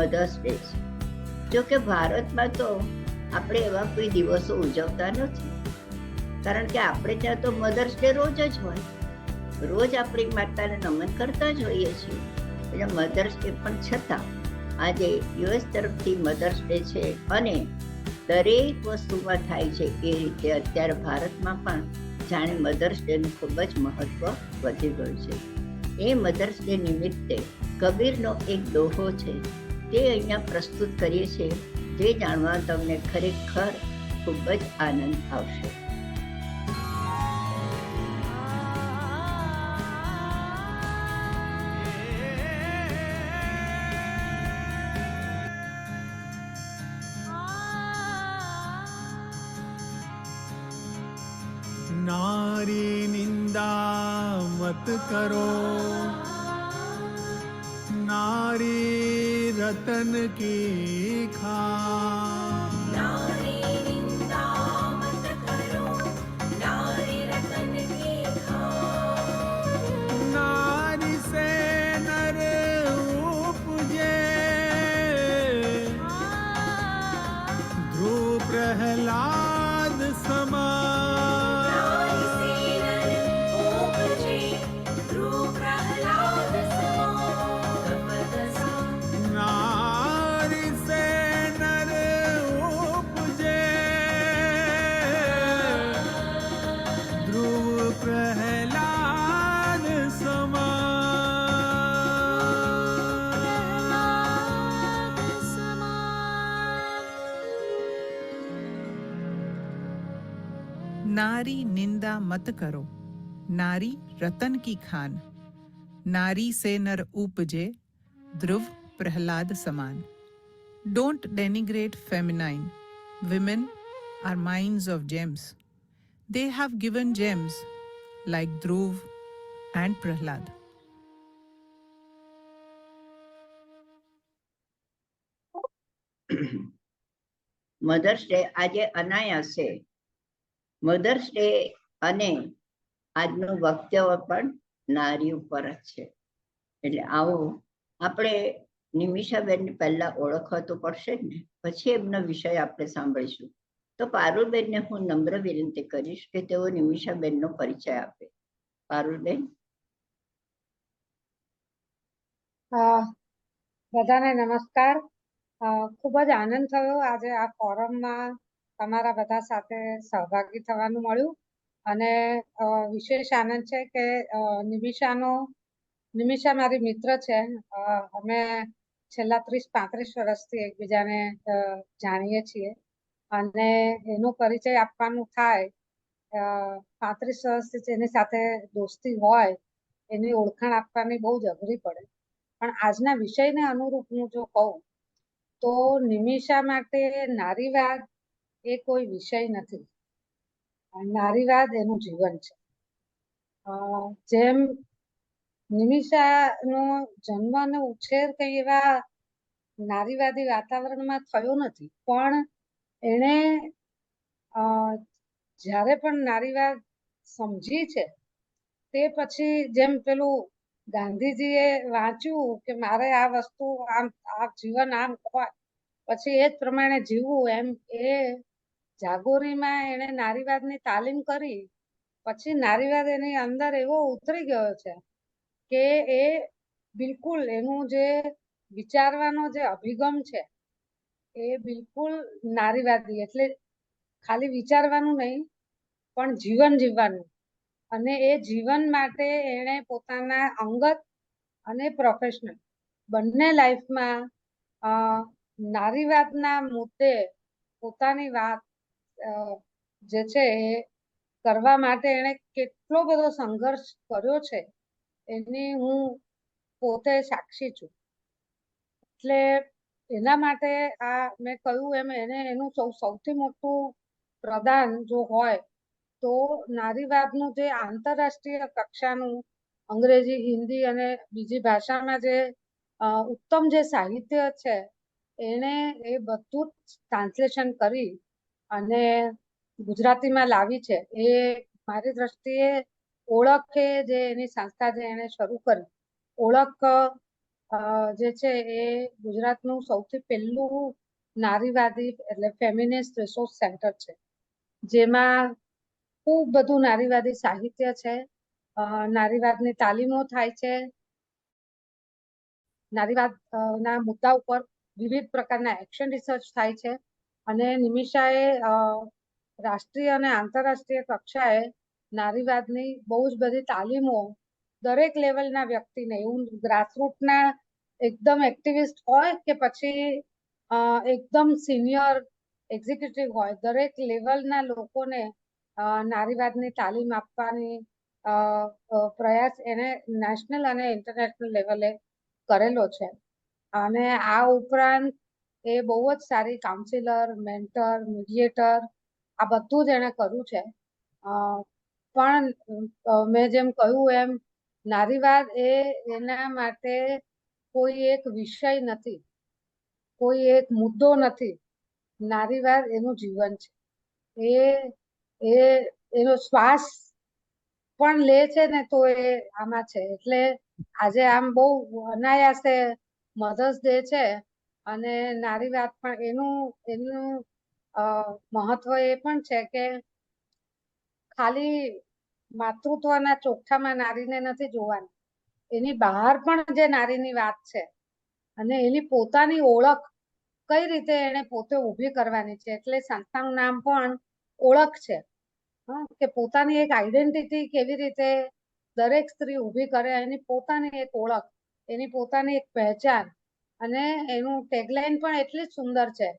Mothers day છે. જો કે ભારતમાં તો આપણે એવા કોઈ દિવસો ઉજવતા નથી, કારણ કે આપણે ત્યાં તો મધર્સ ડે રોજ જ હોય, રોજ આપણી માતાને નમન કરતા જ હોઈએ છીએ. એટલે મધર્સ ડે પણ છતાં આજે યુએસ તરફથી મધર્સ ડે છે અને દરેક વસ્તુમાં થાય છે એ રીતે અત્યારે ભારતમાં પણ જાણે મધર્સ ડેનું ખૂબ જ મહત્વ વધી ગયું છે. એ મધર્સ ડે નિમિત્તે કબીરનો એક દોહો છે તે અહીંયા પ્રસ્તુત કરીએ છીએ, જે જાણવા તમને ખરેખર ખૂબ જ આનંદ આવશે. नारी निंदा मत करो, नारी रतन की खान। नारी निंदा मत करो, नारी रतन की खान। नारी से नर उपजे, ध्रुव प्रहलाद समान। नारी निंदा मत करो, नारी रतन की खान। नारी से नर उपजे, ध्रुव प्रहलाद समान. Don't denigrate feminine. Women are mines of gems. They have given gems like Dhruv and Prahlad. Mother's day આજે અનાયાસે મધર્સ ડે અને આજનું વક્તવ્ય પણ નારી ઉપર જ છે. એટલે આવો આપણે નિમિષાબેનને પહેલા ઓળખવા તો પડશે ને, પછી એમનો વિષય આપણે સાંભળીશું. તો પારુલબેનને હું નમ્ર વિનંતી કરીશ કે તેઓ નિમિષાબેનનો પરિચય આપે. પારુલબેન. બધાને નમસ્કાર. ખૂબ જ આનંદ થયો આજે આ ફોરમમાં તમારા બધા સાથે સહભાગી થવાનું મળ્યું, અને વિશેષ આનંદ છે કે નિમિષા મારી મિત્ર છે. અમે છેલ્લા 30-35 વર્ષથી એકબીજાને જાણીએ છીએ, અને એનો પરિચય આપવાનું થાય 35 વર્ષથી જેની સાથે દોસ્તી હોય એની ઓળખાણ આપવાની બહુ જ અઘરી પડે. પણ આજના વિષયને અનુરૂપ હું જો કહું તો નિમિષા માટે નારીવાદ એ કોઈ વિષય નથી, નારીવાદ એનું જીવન છે. જેમ નિમિષાનો જન્મ અને ઉછેર કઈ એવા નારીવાદી વાતાવરણમાં થયો નથી, પણ એણે જ્યારે પણ નારીવાદ સમજી છે તે પછી જેમ પેલું ગાંધીજીએ વાંચ્યું કે મારે આ વસ્તુ આમ આ જીવન આમ હોય પછી એ જ પ્રમાણે જીવવું, એમ એ જાગોરીમાં એણે નારીવાદની તાલીમ કરી. પછી નારીવાદ એની અંદર એવો ઉતરી ગયો છે કે એ બિલકુલ એનું જે વિચારવાનો જે અભિગમ છે એ બિલકુલ નારીવાદી, એટલે ખાલી વિચારવાનું નહીં પણ જીવન જીવવાનું. અને એ જીવન માટે એણે પોતાના અંગત અને પ્રોફેશનલ બંને લાઈફમાં નારીવાદના મુદ્દે પોતાની વાત જે છે એ કરવા માટે એણે કેટલો બધો સંઘર્ષ કર્યો છે એની હું પોતે સાક્ષી છું. એટલે એના માટે આ મેં કહ્યું એમ એને એનું સૌથી મોટું પ્રદાન જો હોય તો નારીવાદનું જે આંતરરાષ્ટ્રીય કક્ષાનું અંગ્રેજી, હિન્દી અને બીજી ભાષામાં જે ઉત્તમ જે સાહિત્ય છે એને એ બધું જ ટ્રાન્સલેશન કરી અને ગુજરાતીમાં લાવી છે. એ મારી દ્રષ્ટિએ ઓળખ જે એની સંસ્થા જે એને શરૂ કરી, ઓળખ જે છે એ ગુજરાતનું સૌથી પહેલું નારીવાદી એટલે ફેમિનિસ્ટ રિસોર્સ સેન્ટર છે, જેમાં ખૂબ બધું નારીવાદી સાહિત્ય છે, નારીવાદની તાલીમો થાય છે, નારીવાદ ના મુદ્દા ઉપર વિવિધ પ્રકારના એક્શન રિસર્ચ થાય છે, અને નિમિષાએ રાષ્ટ્રીય અને આંતરરાષ્ટ્રીય કક્ષાએ નારીવાદની બહુ જ બધી તાલીમો દરેક લેવલના વ્યક્તિને, એવું ગ્રાસરૂટના એકદમ એક્ટિવિસ્ટ હોય કે પછી એકદમ સિનિયર એક્ઝિક્યુટિવ હોય, દરેક લેવલના લોકોને નારીવાદની તાલીમ આપવાની પ્રયાસ એને નેશનલ અને ઇન્ટરનેશનલ લેવલે કરેલો છે. અને આ ઉપરાંત એ બહુ જ સારી કાઉન્સિલર, મેન્ટર, મીડિયેટર આ બધું જ એણે કર્યું છે. પણ મેં જેમ કહ્યું એમ નારીવાદ એ એના માટે કોઈ એક વિષય નથી, કોઈ એક મુદ્દો નથી. નારીવાદ એનું જીવન છે, એ એનો શ્વાસ પણ લે છે ને તો એ આમાં છે. એટલે આજે આમ બહુ અનાયાસે મધર્સ ડે છે, અને નારીવાદ પણ એનું મહત્વ એ પણ છે કે ખાલી માતૃત્વના ચોખ્ઠામાં નારીને નથી જોવાની, એની બહાર પણ જે નારીની વાત છે અને એની પોતાની ઓળખ કઈ રીતે એને પોતે ઊભી કરવાની છે. એટલે સંસ્થાનું નામ પણ ઓળખ છે, કે પોતાની એક આઈડેન્ટિટી કેવી રીતે દરેક સ્ત્રી ઊભી કરે, એની પોતાની એક ઓળખ, એની પોતાની એક પહેચાન. અને એનું ટેગલાઈન પણ એટલી જ સુંદર છે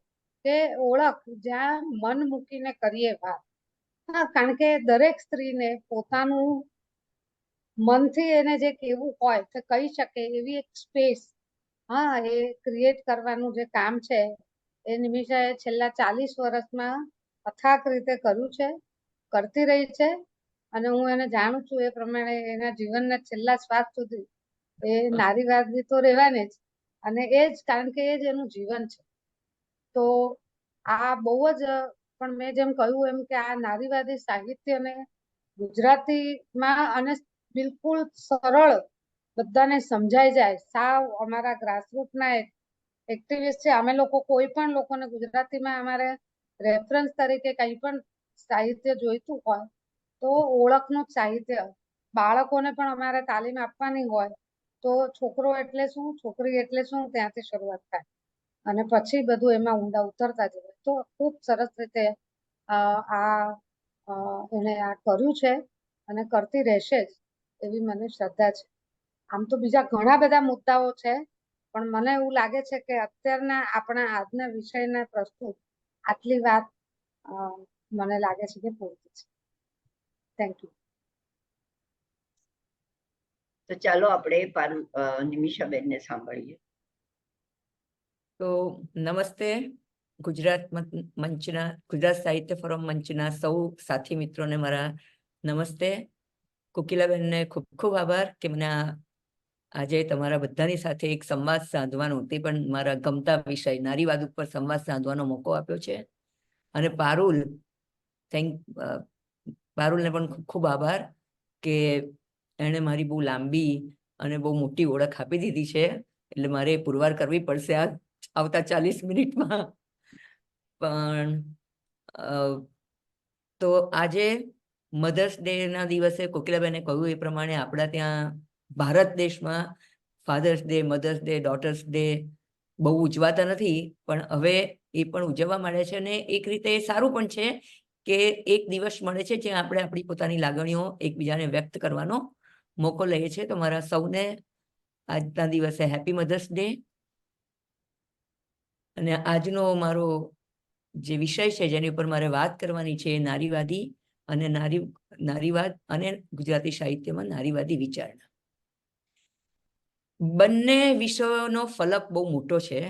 કે ઓળખ જ્યાં મન મૂકીને કરીએ વાત. કારણ કે દરેક સ્ત્રીને પોતાનું મનથી એને જે કેવું હોય તે કહી શકે એવી એક સ્પેસ એ ક્રિએટ કરવાનું જે કામ છે એ નિમિષાએ છેલ્લા 40 વર્ષમાં અથાક રીતે કર્યું છે, કરતી રહી છે. અને હું એને જાણું છું એ પ્રમાણે એના જીવનના છેલ્લા શ્વાસ સુધી એ નારીવાદી તો રહેવાની જ, અને એ જ કારણ કે એ જ એનું જીવન છે. તો આ બહુ જ, પણ મેં જેમ કહ્યું એમ કે આ નારીવાદી સાહિત્યને ગુજરાતીમાં અને બિલકુલ સરળ બધાને સમજાઈ જાય, સાવ અમારા ગ્રાસરૂટના એક્ટિવિસ્ટ છે અમે લોકો, કોઈ પણ લોકોને ગુજરાતીમાં અમારે રેફરન્સ તરીકે કંઈ પણ સાહિત્ય જોઈતું હોય તો ઓળખનું જ સાહિત્ય. બાળકોને પણ અમારે તાલીમ આપવાની હોય તો છોકરો એટલે શું, છોકરી એટલે શું, ત્યાંથી શરૂઆત થાય અને પછી બધું એમાં ઊંડા ઉતરતા જવાય. તો ખૂબ સરસ રીતે એને આ કર્યું છે અને કરતી રહેશે જ એવી મને શ્રદ્ધા છે. આમ તો બીજા ઘણા બધા મુદ્દાઓ છે, પણ મને એવું લાગે છે કે અત્યારના આપણા આજના વિષયના પ્રસ્તુત આટલી વાત મને લાગે છે કે પૂરતી છે. Thank you. તો ચાલો આપણે નિમિષાબેનને સાંભળીએ. તો નમસ્તે. ગુજરાત મંચના, ગુજરાત સાહિત્ય ફોરમ મંચના સૌ સાથી મિત્રોને મારા નમસ્તે. કોકિલાબેનને ખૂબ ખૂબ આભાર કે મને આજે તમારા બધાની સાથે એક સંવાદ સાધવાનો, તે પણ મારા ગમતા વિષય નારીવાદ ઉપર સંવાદ સાધવાનો મોકો આપ્યો છે. અને પારુલને પણ ખૂબ ખૂબ આભાર કે એણે મારી બહુ લાંબી અને બહુ મોટી ઓળખ આપી દીધી છે, એટલે મારે પુરવાર કરવી પડશે આ આવતા 40 મિનિટમાં. પણ તો આજે મધર્સ ડે ના દિવસે કોકિલાબેને કહ્યું એ પ્રમાણે આપણા ત્યાં ભારત દેશમાં father's day, mother's day, daughter's day બહુ ઉજવાતા નથી, પણ હવે એ પણ ઉજવવા માંડે છે. અને એક રીતે એ સારું પણ છે કે એક દિવસ મળે છે જ્યાં આપણે આપણી પોતાની લાગણીઓ એકબીજાને વ્યક્ત કરવાનો મોકો લઈએ છીએ. તો મારા સૌને આજના દિવસે હેપી મધર્સ ડે. અને આજનો મારો જે વિષય છે જેની ઉપર મારે વાત કરવાની છે, નારીવાદી અને નારીવાદ અને ગુજરાતી સાહિત્યમાં નારીવાદી વિચારણા. બંને વિષયોનો ફલક બહુ મોટો છે.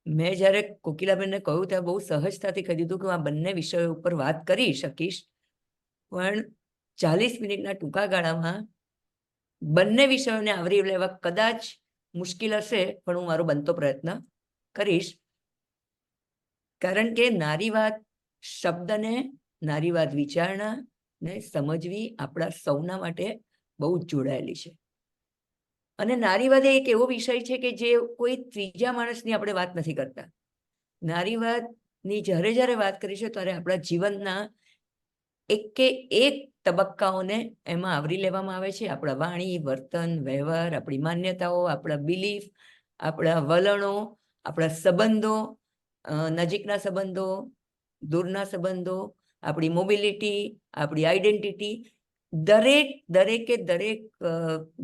મેં જ્યારે કોકિલાબેનને કહ્યું ત્યારે બહુ સહજતાથી કહી દીધું કે આ બંને વિષયો ઉપર વાત કરી શકીશ, પણ 40 મિનિટના ટૂંકા ગાળામાં બંને વિષયોને આવરી લેવા કદાચ મુશ્કેલ હશે, પણ હું મારો બનતો પ્રયત્ન કરીશ. કારણ કે નારીવાદ શબ્દને, નારીવાદ વિચારણા ને સમજવી આપણા સૌના માટે બહુ જ જોડાયેલી છે. અને નારીવાદ એ એક એવો વિષય છે કે જે કોઈ ત્રીજા માણસની આપણે વાત નથી કરતા. નારીવાદની જ્યારે જ્યારે વાત કરીશું ત્યારે આપણા જીવનના એકે એક તબક્કાઓને એમાં આવરી લેવામાં આવે છે. આપણા વાણી, વર્તન, વ્યવહાર, આપણી માન્યતાઓ, આપણા બિલીફ, આપણા વલણો, આપણા સંબંધો, નજીકના સંબંધો, દૂરના સંબંધો, આપણી મોબિલિટી, આપણી આઈડેન્ટિટી, દરેકે દરેક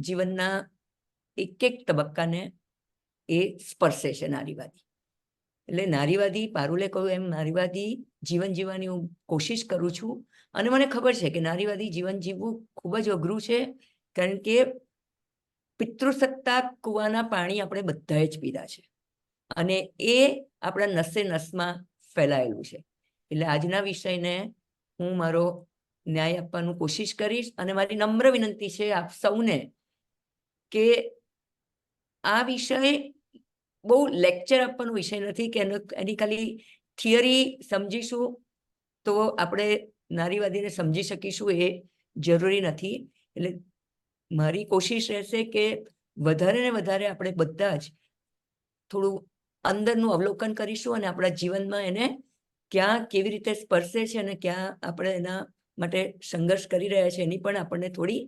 જીવનના એક એક તબક્કાને એ સ્પર્શે છે નારીવાદી. એટલે નારીવાદી, પારુલે કહ્યું એમ, નારીવાદી જીવન જીવવાની હું કોશિશ કરું છું. અને મને ખબર છે કે નારીવાદી જીવન જીવવું ખૂબ જ અઘરું છે, કારણ કે પિતૃસત્તાક કૂવાના પાણી આપણે બધાએ જ પીધા છે અને એ આપણા નસે નસમાં ફેલાયેલું છે. એટલે આજના વિષયને હું મારો ન્યાય આપવાનું કોશિશ કરીશ અને મારી નમ્ર વિનંતી છે આપ સૌને કે આ વિષય બહુ લેક્ચર આપવાનો વિષય નથી કે એની ખાલી થિયરી સમજીશું તો આપણે નારીવાદીને સમજી શકીશું, એ જરૂરી નથી. એટલે મારી કોશિશ રહેશે કે વધારે ને વધારે આપણે બધા જ થોડું અંદરનું અવલોકન કરીશું અને આપણા જીવનમાં એને ક્યાં કેવી રીતે સ્પર્શે છે અને ક્યાં આપણે એના માટે સંઘર્ષ કરી રહ્યા છે એની પણ આપણને થોડી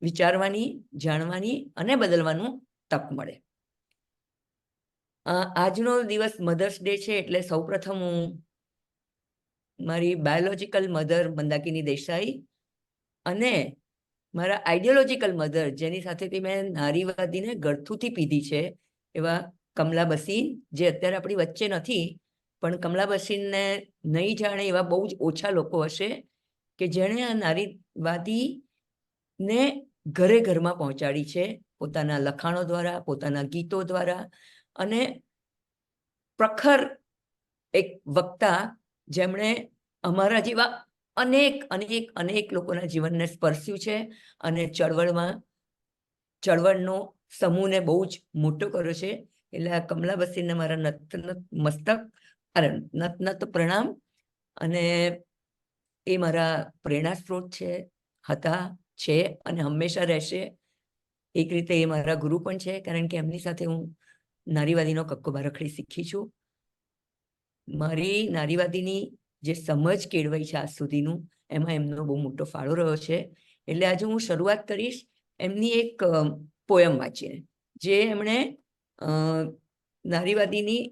વિચારવાની, જાણવાની અને બદલવાનું તક મળે. આજનો દિવસ મધર્સ ડે છે એટલે સૌપ્રથમ હું મારી બાયોલોજિકલ મધર મંદાકિની દેસાઈ અને મારા આઈડિયોલોજિકલ મધર, જેની સાથેથી મેં નારીવાદીને ગળથુથી પીધી છે, એવા કમલા બસીન, જે અત્યારે આપણી વચ્ચે નથી, પણ કમલા બસીનને નહીં જાણે એવા બહુ જ ઓછા લોકો હશે કે જેણે આ નારીવાદીને ઘરે ઘરમાં પહોંચાડી છે, પોતાના લખાણો દ્વારા, પોતાના ગીતો દ્વારા. અને પ્રખર એક વક્તા જેમણે અમારા જેવા અનેક અનેક અનેક લોકોના જીવનને સ્પર્શ્યું છે અને ચળવળનો સમૂહને બહુ જ મોટો કર્યો છે. એટલે આ કમલા બસીનને મારા નત પ્રણામ. અને એ મારા પ્રેરણા સ્ત્રોત છે, હતા, છે અને હંમેશા રહેશે. એક રીતે એ મારા ગુરુ પણ છે, કારણ કે એમની સાથે હું નારીવાદીનો કક્કો બારખડી શીખી છું. મારી નારીવાદીની જે સમજ કેળવાઈ છે આજ સુધીનું, એમાં એમનો બહુ મોટો ફાળો રહ્યો છે. એટલે આજે હું શરૂઆત કરીશ એમની એક પોયમ વાંચીને, જે એમણે નારીવાદીની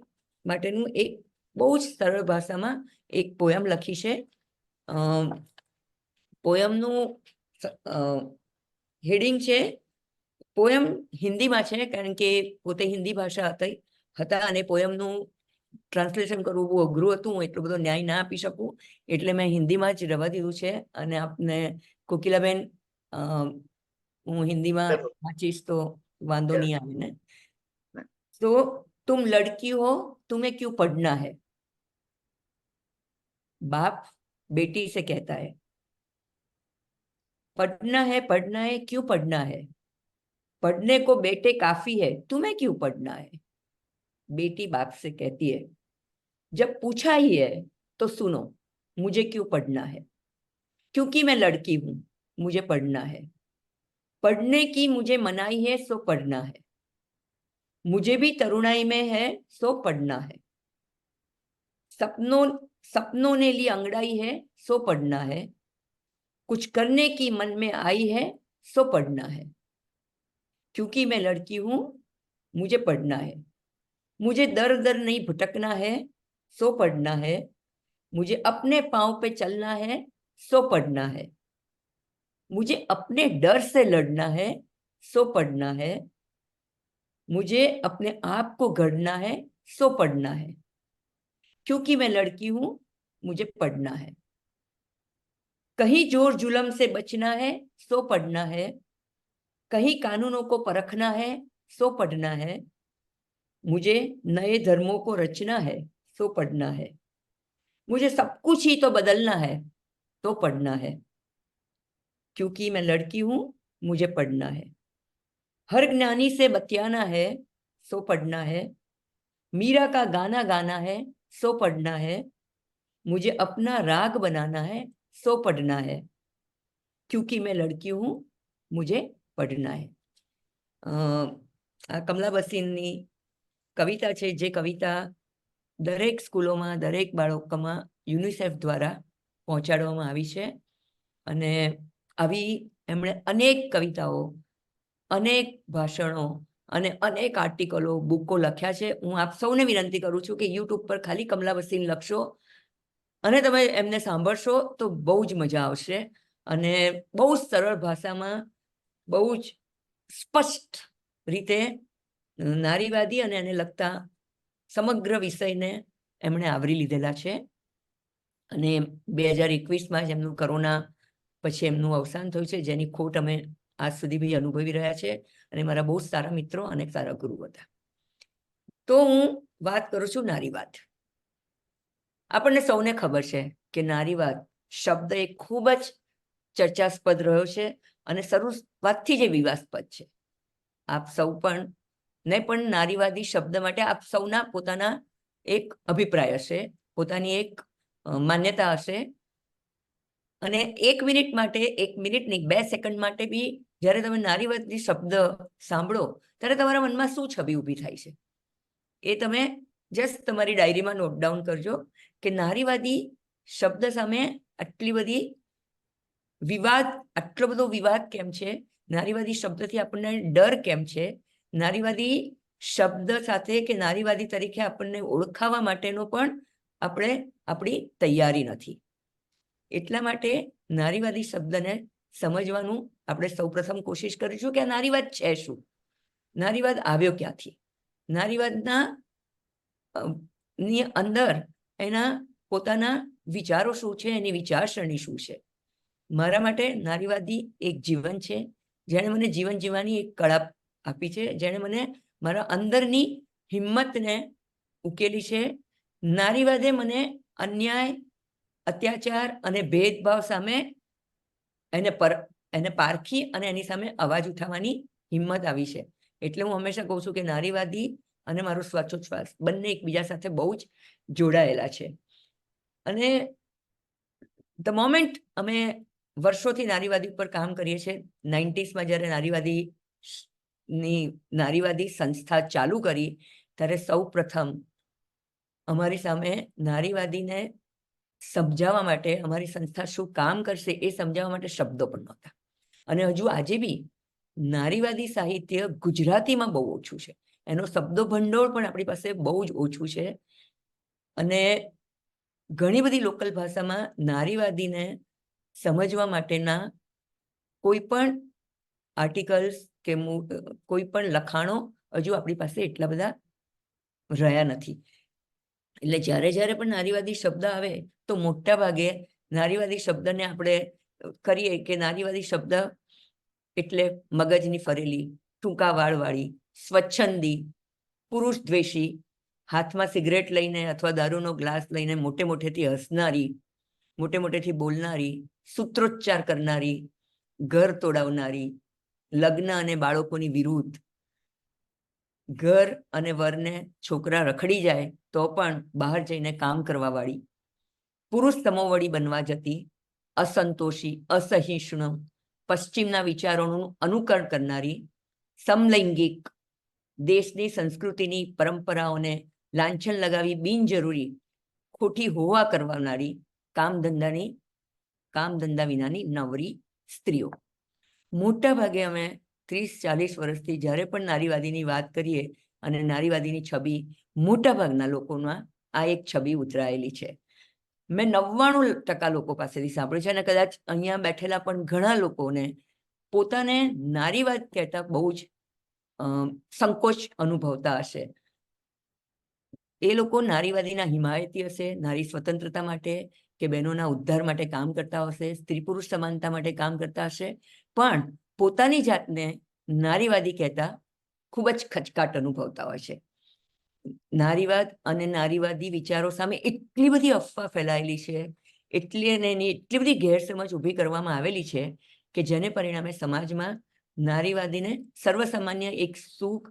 માટેનું એક બહુ જ સરળ ભાષામાં એક પોયમ લખી છે. પોયમનું હેડિંગ છે, પોયમ હિન્દીમાં છે કારણ કે પોતે હિન્દી ભાષા હતા અને પોયમનું ટ્રાન્સલેશન કરવું બહુ અઘરું હતું. હું એટલો બધો ન્યાય ના આપી શકું, એટલે મેં હિન્દીમાં જ રવા દીધું છે. અને આપને કોકિલાબેન, હું હિન્દીમાં વાંચીશ તો વાંધો નહીં આવે ને. तो तुम लड़की हो, तुम्हें क्यों पढ़ना है? बाप बेटी से कहता है, पढ़ना है, क्यों पढ़ना है? पढ़ने को बेटे काफी है, तुम्हें क्यों पढ़ना है? बेटी बाप से कहती है, जब पूछा ही है तो सुनो, मुझे क्यों पढ़ना है? क्योंकि मैं लड़की हूं, मुझे पढ़ना है। पढ़ने की मुझे मनाही है, सो पढ़ना है। मुझे भी तरुणाई में है, सो पढ़ना है। सपनों ने ली अंगड़ाई है, सो पढ़ना है। कुछ करने की मन में आई है, सो पढ़ना है। क्योंकि मैं लड़की हूं, मुझे पढ़ना है। मुझे दर दर नहीं भटकना है, सो पढ़ना है। मुझे अपने पांव पे चलना है, सो पढ़ना है। मुझे अपने डर से लड़ना है, सो पढ़ना है। मुझे अपने आप को गढ़ना है, सो पढ़ना है। क्योंकि मैं लड़की हूं, मुझे पढ़ना है। कहीं जोर जुलम से बचना है, सो पढ़ना है। कहीं कानूनों को परखना है, सो पढ़ना है। मुझे नए धर्मों को रचना है, सो पढ़ना है। मुझे सब कुछ ही तो बदलना है, तो पढ़ना है। क्योंकि मैं लड़की हूं, मुझे पढ़ना है। हर ज्ञानी से बतियाना है, सो पढ़ना है। मीरा का गाना गाना है, सो पढ़ना है। मुझे अपना राग बनाना है, सो पढ़ना है। क्योंकि मैं लड़की हूं, मुझे पढ़ना है। આ કમલા બસીનની કવિતા છે, જે કવિતા દરેક સ્કૂલોમાં, દરેક બાળકોમાં યુનિસેફ દ્વારા પહોંચાડવામાં આવી છે. અને આવી એમણે અનેક કવિતાઓ, અનેક ભાષણો અને અનેક આર્ટિકલો, બુકો લખ્યા છે. હું આપ સૌને વિનંતી કરું છું કે યુટ્યુબ પર ખાલી કમલા બસીન લખશો અને તમે એમને સાંભળશો તો બહુ જ મજા આવશે. અને બહુ જ સરળ ભાષામાં, બહુ જ સ્પષ્ટ રીતે નારીવાદી અને એને લગતા સમગ્ર વિષયને એમણે આવરી લીધેલા છે. અને 2021માં જ એમનું કોરોના પછી એમનું અવસાન થયું છે, જેની ખોટ અમે આજ સુધી બી અનુભવી રહ્યા છે. અને મારા બહુ જ સારા મિત્રો અને સારા ગુરુ હતા. તો હું વાત કરું છું નારીવાદ. આપણને સૌને ખબર છે કે નારીવાદ શબ્દ એ ખૂબ જ ચર્ચાસ્પદ રહ્યો છે અને શરૂઆતથી જ વિવાદાસ્પદ છે. આપ સૌ પણ નારીવાદી શબ્દ માટે આપ સૌના પોતાના એક અભિપ્રાય હશે, પોતાની એક માન્યતા હશે. અને 1 મિનિટ માટે, 1 મિનિટ નહીં, 2 સેકન્ડ માટે બી જ્યારે તમે નારીવાદી શબ્દ સાંભળો ત્યારે તમારા મનમાં શું છબી ઊભી થાય છે એ તમે જસ્ટ તમારી ડાયરીમાં નોટ ડાઉન કરજો કે નારીવાદી શબ્દ સામે આટલો બધો વિવાદ કેમ છે, નારીવાદી શબ્દથી આપણને ડર કેમ છે, નારીવાદી શબ્દ સાથે કે નારીવાદી તરીકે આપણને ઓળખાવા માટેનો પણ આપણી તૈયારી નથી. એટલા માટે નારીવાદી શબ્દને સમજવાનું આપણે સૌપ્રથમ કોશિશ કરીશું કે આ નારીવાદ છે શું, નારીવાદ આવ્યો ક્યાંથી, નારીવાદના ની અંદર એના પોતાના વિચારો શું છે, એની વિચારસરણી શું છે. મારા માટે નારીવાદી એક જીવન છે, જેણે મને જીવન જીવવાની એક કળા આપી છે, જેણે મને મારા અંદરની હિંમતને ઉકેલી છે. નારીવાદે મને અન્યાય, અત્યાચાર અને ભેદભાવ સામે એને પારખી અને એની સામે અવાજ ઉઠાવવાની હિંમત આવી છે. એટલે હું હંમેશા કહું છું કે નારીવાદી અને મારો શ્વાસોચ્છ્વાસ બંને એકબીજા સાથે બહુ જ જોડાયેલા છે. અને ધ મોમેન્ટ અમે વર્ષોથી નારીવાદી ઉપર કામ કરીએ છીએ, 90sમાં જ્યારે નારીવાદી સંસ્થા ચાલુ કરી ત્યારે સૌ પ્રથમ અમારી સામે નારીવાદીને સમજાવવા માટે, અમારી સંસ્થા શું કામ કરશે એ સમજાવવા માટે શબ્દો પણ નહોતા. અને હજુ આજે બી નારીવાદી સાહિત્ય ગુજરાતીમાં બહુ ઓછું છે, એનો શબ્દો ભંડોળ પણ આપણી પાસે બહુ જ ઓછું છે. અને ઘણી બધી લોકલ ભાષામાં નારીવાદીને સમજવા માટેના કોઈ પણ આર્ટિકલ્સ કે કોઈ પણ લખાણો હજુ આપણી પાસે એટલા બધા રહ્યા નથી. એટલે જ્યારે પણ નારીવાદી શબ્દ આવે તો મોટા ભાગે નારીવાદી શબ્દને આપણે કરીએ કે નારીવાદી શબ્દ એટલે મગજની ફરેલી, ટૂંકા વાળવાળી, સ્વચ્છંદી, પુરુષ દ્વેષી, હાથમાં સિગરેટ લઈને અથવા દારૂનો ગ્લાસ લઈને મોટેથી હસનારી, મોટેથી બોલનારી, સૂત્રોચ્ચાર કરનારી, ઘર તોડાવનારી, લગ્ન અને બાળકોની વિરુદ્ધ, ઘર અને વરને છોકરા રખડી જાય તો પણ બહાર જઈને કામ કરવા વાળી, પુરુષ સમોવડી બનવા જતી, અસંતોષી, અસહિષ્ણુ, પશ્ચિમના વિચારોનું અનુકરણ કરનારી, સમલૈંગિક, દેશની સંસ્કૃતિની પરંપરાઓને લાંછન લગાવી બિનજરૂરી ખોટી હોવા કરવાનારી, કામધંધા વિનાની નવરી સ્ત્રીઓ. મોટા ભાગે અમે 30-40 વર્ષથી જ્યારે પણ નારીવાદીની વાત કરીએ અને નારીવાદીની છબી મોટા ભાગના લોકોમાં આ એક છબી ઉતરાયેલી છે. મેં 99% લોકો પાસેથી સાંભળ્યું છે અને કદાચ અહીંયા બેઠેલા પણ ઘણા લોકોને પોતાને નારીવાદ કહેતા બહુ જ સંકોચ અનુભવતા હશે. એ લોકો નારીવાદીના હિમાયતી હશે, નારી સ્વતંત્રતા માટે કે બહેનોના ઉદ્ધાર માટે કામ કરતા હશે, સ્ત્રી પુરુષ સમાનતા માટે કામ કરતા હશે, પણ પોતાની જાતને નારીવાદી કહેતા ખૂબ જ ખચકાટ અનુભવતા હોય છે. નારીવાદ અને નારીવાદી વિચારો સામે એટલી બધી અફવા ફેલાયેલી છે, એટલી બધી ગેરસમજ ઊભી કરવામાં આવેલી છે કે જેને પરિણામે સમાજમાં નારીવાદીને સર્વસામાન્ય એક સુખ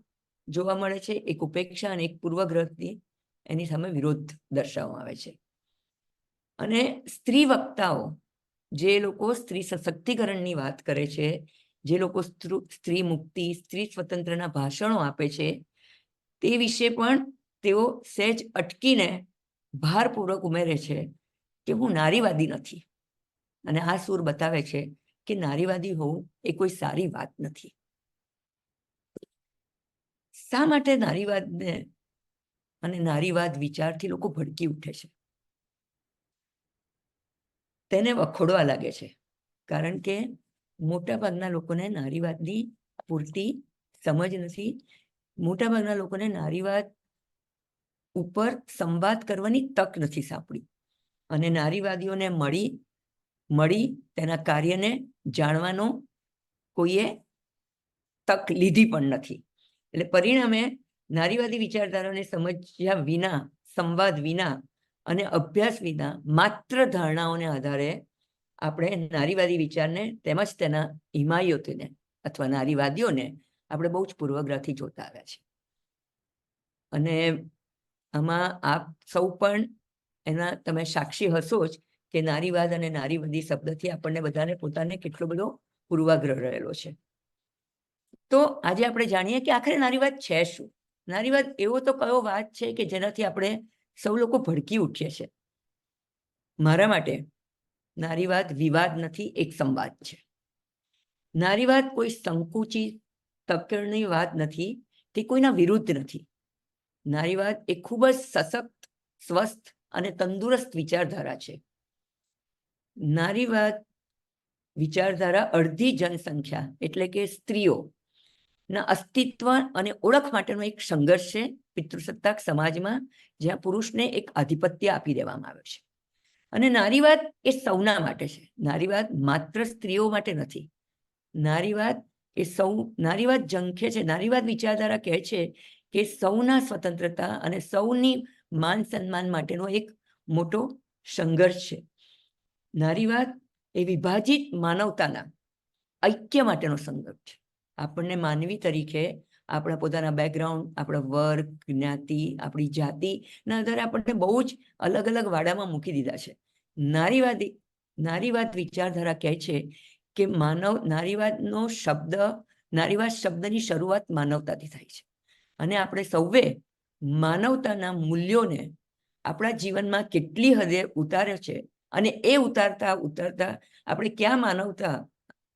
જોવા મળે છે, એક ઉપેક્ષા અને એક પૂર્વગ્રહથી એની સામે વિરોધ દર્શાવવામાં આવે છે. અને સ્ત્રી વક્તાઓ જે લોકો સ્ત્રી સશક્તિકરણની વાત કરે છે જે લોકો સ્ત્રી મુક્તિ, સ્ત્રી સ્વતંત્રના ભાષણો આપે છે, તે વિશે પણ તેઓ સહેજ અટકીને ભારપૂર્વક ઉમેરે છે કે હું નારીવાદી નથી. અને આ સૂર બતાવે છે કે નારીવાદી હોવું એ કોઈ સારી વાત નથી. શા માટે નારીવાદને અને નારીવાદ વિચારથી લોકો ભડકી ઉઠે છે, તેને વખોડવા લાગે છે? કારણ કે મોટાભાગના લોકોને નારીવાદની પૂરતી સમજ નથી. મોટાભાગના લોકોને નારીવાદ ઉપર સંવાદ કરવાની તક નથી સાંપડી, અને નારીવાદીઓને મળી તેના કાર્યને જાણવાનો કોઈએ તક લીધી પણ નથી. એટલે પરિણામે નારીવાદી વિચારધારાને સમજ્યા વિના, સંવાદ વિના અને અભ્યાસ વિના માત્ર ધારણાઓને આધારે આપણે નારીવાદી વિચારને તેમજ તેના હિમાયતીઓને અથવા નારીવાદીઓને આપણે બહુ જ પૂર્વગ્રહથી જોતા આવ્યા છે. અને આમાં આપ સૌ પણ એના તમે સાક્ષી હશો જ કે નારીવાદ અને નારીવાદી શબ્દથી આપણને બધાને પોતાને કેટલો બધો પૂર્વાગ્રહ રહેલો છે. તો આજે આપણે જાણીએ કે આખરે નારીવાદ છે શું. નારીવાદ એવો તો કયો વાત છે કે જેનાથી આપણે સૌ લોકો ભડકી ઉઠીએ છીએ? મારા માટે નારીવાદ વિવાદ નથી, એક સંવાદ છે. નારીવાદ કોઈ સંકુચિત તકરની વાત નથી, તે કોઈના વિરુદ્ધ નથી. નારીવાદ એ ખૂબ જ સશક્ત, સ્વસ્થ અને તંદુરસ્ત વિચારધારા છે. નારીવાદ વિચારધારા અડધી જનસંખ્યા એટલે કે સ્ત્રીઓ ના અસ્તિત્વ અને ઓળખ માટેનો એક સંઘર્ષ છે પિતૃસત્તાક સમાજમાં, જ્યાં પુરુષને એક આધિપત્ય આપી દેવામાં આવે છે. અને નારીવાદ એ સૌના માટે છે. નારીવાદ માત્ર સ્ત્રીઓ માટે નથી. નારીવાદ ઝંખે છે, નારીવાદ વિચારધારા કહે છે કે સૌના સ્વતંત્રતા અને સૌની માન સન્માન માટેનો એક મોટો સંઘર્ષ છે. નારીવાદ એ વિભાજિત માનવતાના ઐક્ય માટેનો સંઘર્ષ છે. આપણને માનવી તરીકે આપણા પોતાના બેકગ્રાઉન્ડ, આપણા વર્ગ, જ્ઞાતિ, આપણી જાતિના આધારે આપણને બહુ જ અલગ અલગ વાડામાં મૂકી દીધા છે. નારીવાદ વિચારધારા કહે છે કે નારીવાદ શબ્દની શરૂઆત માનવતાથી થાય છે, અને આપણે સૌએ માનવતાના મૂલ્યોને આપણા જીવનમાં કેટલી હદે ઉતારે છે, અને એ ઉતારતા આપણે ક્યાં માનવતા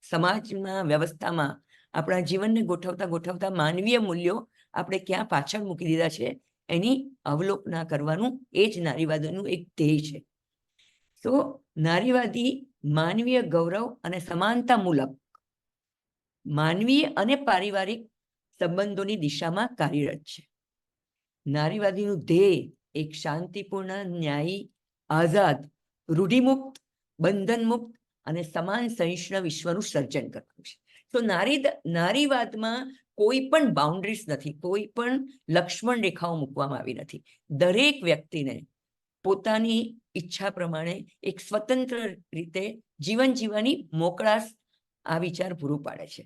સમાજમાં, વ્યવસ્થામાં આપણા જીવનને ગોઠવતા માનવીય મૂલ્યો આપણે ક્યાં પાછળ મૂકી દીધા છે, એની અવલોકના કરવાનું એ જ નારીવાદીનું એક ધ્યેય છે. તો નારીવાદી માનવીય ગૌરવ અને સમાનતા મૂલક માનવીય અને પારિવારિક સંબંધોની દિશામાં કાર્યરત છે. નારીવાદીનું ધ્યેય એક શાંતિપૂર્ણ, ન્યાયી, આઝાદ, રૂઢિમુક્ત, બંધનમુક્ત અને સમાન સહિષ્ણુ વિશ્વનું સર્જન કરવાનું છે. તો નારીવાદમાં કોઈ પણ બાઉન્ડ્રીઝ નથી, કોઈ પણ લક્ષ્મણ રેખાઓ મૂકવામાં આવી નથી. દરેક વ્યક્તિને પોતાની ઈચ્છા પ્રમાણે એક સ્વતંત્ર રીતે જીવન જીવવાની મોકળાશ આ વિચાર પૂરું પાડે છે.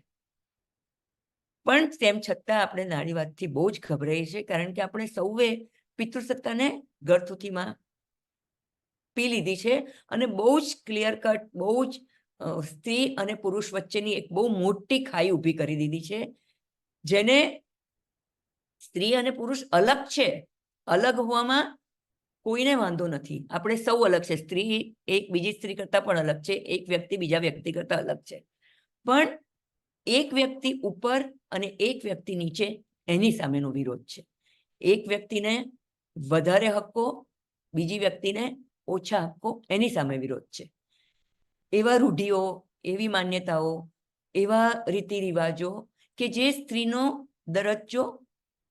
પણ તેમ છતાં આપણે નારીવાદથી બહુ જ ગભરાઈએ છીએ, કારણ કે આપણે સૌએ પિતૃસત્તાને ગળથૂથીમાં પી લીધી છે, અને બહુ જ ક્લિયર કટ, બહુ જ સ્ત્રી અને પુરુષ વચ્ચેની એક બહુ મોટી ખાઈ ઊભી કરી દીધી છે, જેને સ્ત્રી અને પુરુષ અલગ છે, અલગ હોવામાં કોઈને વાંધો નથી. આપણે સૌ અલગ છે. સ્ત્રી એક બીજી સ્ત્રી કરતા પણ અલગ છે, એક વ્યક્તિ બીજા વ્યક્તિ કરતા અલગ છે. પણ એક વ્યક્તિ ઉપર અને એક વ્યક્તિ નીચે, એની સામેનો વિરોધ છે. એક વ્યક્તિને વધારે હક્કો, બીજી વ્યક્તિને ઓછા હક્કો, એની સામે વિરોધ છે. એવા રૂઢિઓ, એવી માન્યતાઓ, એવા રીતિ રિવાજો કે જે સ્ત્રીનો દરજ્જો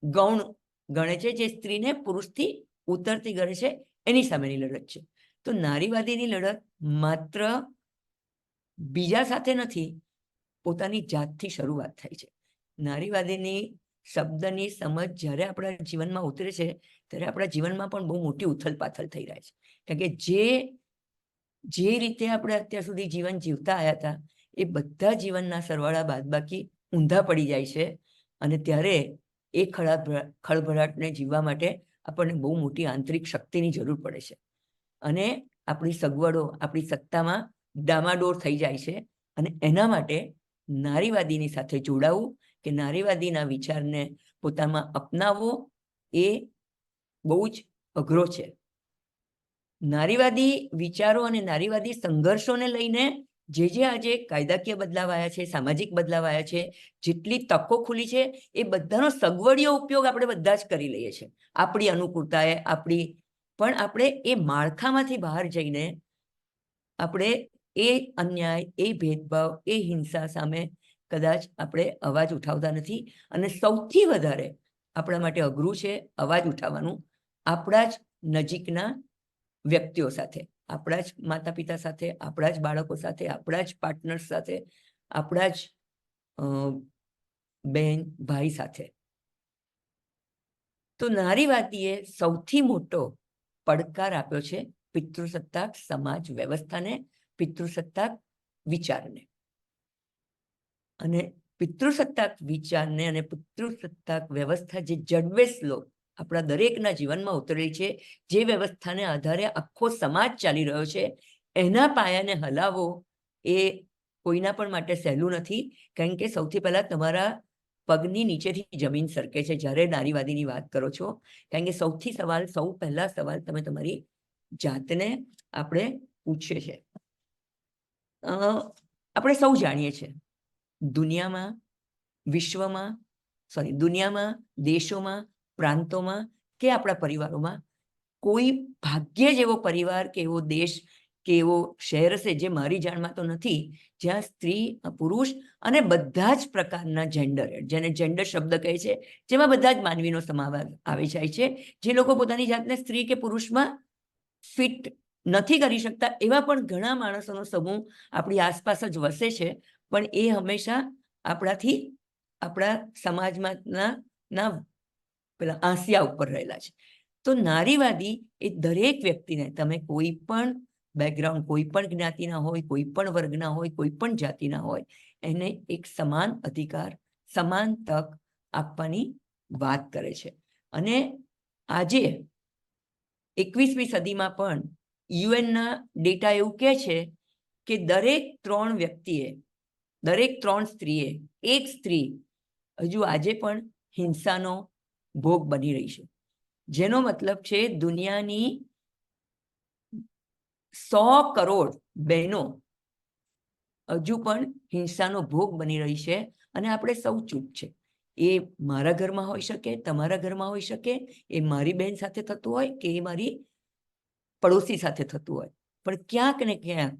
ગૌણ ગણે છે, જે સ્ત્રીને પુરુષથી ઉતરતી ગણે છે, એની સામેની લડત છે. તો નારીવાદીની લડત માત્ર બીજા સાથે નથી, પોતાની જાતથી શરૂઆત થાય છે. નારીવાદીની શબ્દની સમજ જ્યારે આપણા જીવનમાં ઉતરે છે, ત્યારે આપણા જીવનમાં પણ બહુ મોટી ઉથલપાથલ થઈ રહે છે. કારણ કે જે રીતે આપણે અત્યાર સુધી જીવન જીવતા આવ્યા હતા, એ બધા જીવનના સરવાળા બાદબાકી ઊંધા પડી જાય છે, અને ત્યારે એ ખળભળાટને જીવવા માટે આપણને બહુ મોટી આંતરિક શક્તિની જરૂર પડે છે, અને આપણી સગવડો, આપણી સત્તામાં ડામાડોળ થઈ જાય છે. અને એના માટે નારીવાદીની સાથે જોડાવું કે નારીવાદીના વિચારને પોતામાં અપનાવવો એ બહુ જ અઘરો છે. નારીવાદી વિચારો અને નારીવાદી સંઘર્ષોને લઈને જે આજે કાયદાકીય બદલાવ આવ્યા છે, સામાજિક બદલાવ આવ્યા છે, જેટલી તકો ખુલી છે, એ બધાનો સગવડિયો ઉપયોગ આપણે બધા જ કરી લઈએ છીએ આપણી અનુકૂળતાએ, પણ આપણે એ માળખામાંથી બહાર જઈને આપણે એ અન્યાય, એ ભેદભાવ, એ હિંસા સામે કદાચ આપણે અવાજ ઉઠાવતા નથી. અને સૌથી વધારે આપણા માટે અઘરું છે અવાજ ઉઠાવવાનું આપણા જ નજીકના વ્યક્તિઓ સાથે, આપણા જ માતા પિતા સાથે, આપણા જ બાળકો સાથે, આપણા જ પાર્ટનર સાથે, આપણા જ બહેન ભાઈ સાથે. તો નારીવાદીએ સૌથી મોટો પડકાર આપ્યો છે પિતૃસત્તાક સમાજ વ્યવસ્થાને, પિતૃસત્તાક વિચારને. અને પિતૃસત્તાક વિચારને અને પિતૃસત્તાક વ્યવસ્થા જે જડબેસલો આપણા દરેકના જીવનમાં ઉતરેલી છે, જે વ્યવસ્થાને આધારે આખો સમાજ ચાલી રહ્યો છે, એના પાયાને હલાવવો એ કોઈના પણ માટે સહેલું નથી. કારણ કે સૌથી પહેલા તમારા પગની નીચેથી જમીન સરકે છે જ્યારે નારીવાદીની વાત કરો છો. કારણ કે સૌ પહેલા સવાલ તમે તમારી જાતને આપણે પૂછીએ છીએ. આપણે સૌ જાણીએ છીએ દુનિયામાં, દુનિયામાં, દેશોમાં, પ્રાંતોમાં કે આપણા પરિવારોમાં કોઈ ભાગ્યે જ એવો પરિવાર કે એવો દેશ કે એવો શહેર હશે, જે મારી જાણમાં તો નથી, જ્યાં સ્ત્રી, પુરુષ અને બધા જ પ્રકારના જેન્ડર, જેને જેન્ડર શબ્દ કહે છે, જેમાં બધા જ માનવીનો સમાવેશ આવી જાય છે. જે લોકો પોતાની જાતને સ્ત્રી કે પુરુષમાં ફિટ નથી કરી શકતા એવા પણ ઘણા માણસોનો સમૂહ આપણી આસપાસ જ વસે છે. પણ એ હંમેશા આપણા સમાજમાં પેલા આંસિયા ઉપર રહેલા છે. તો નારીવાદી એ દરેક વ્યક્તિને, તમે કોઈ પણ બેકગ્રાઉન્ડ, કોઈ પણ જ્ઞાતિના હોય, કોઈ પણ વર્ગના હોય, કોઈ પણ જાતિના હોય, એને એક સમાન અધિકાર, સમાન તક આપવાની વાત કરે છે. અને આજે 21મી સદીમાં પણ યુએનના ડેટા એવું કહે છે કે દરેક 3 વ્યક્તિએ, દરેક 3 સ્ત્રીએ, એક સ્ત્રી હજુ આજે પણ હિંસાનો ભોગ બની રહી છે. જેનો મતલબ છે દુનિયાની 100 કરોડ બહેનો હજુ પણ હિંસાનો ભોગ બની રહી છે. અને આપણે સૌ ચૂપ છે. એ મારા ઘરમાં હોઈ શકે, તમારા ઘરમાં હોઈ શકે, એ મારી બહેન સાથે થતું હોય કે એ મારી પડોશી સાથે થતું હોય, પણ ક્યાંક ને ક્યાંક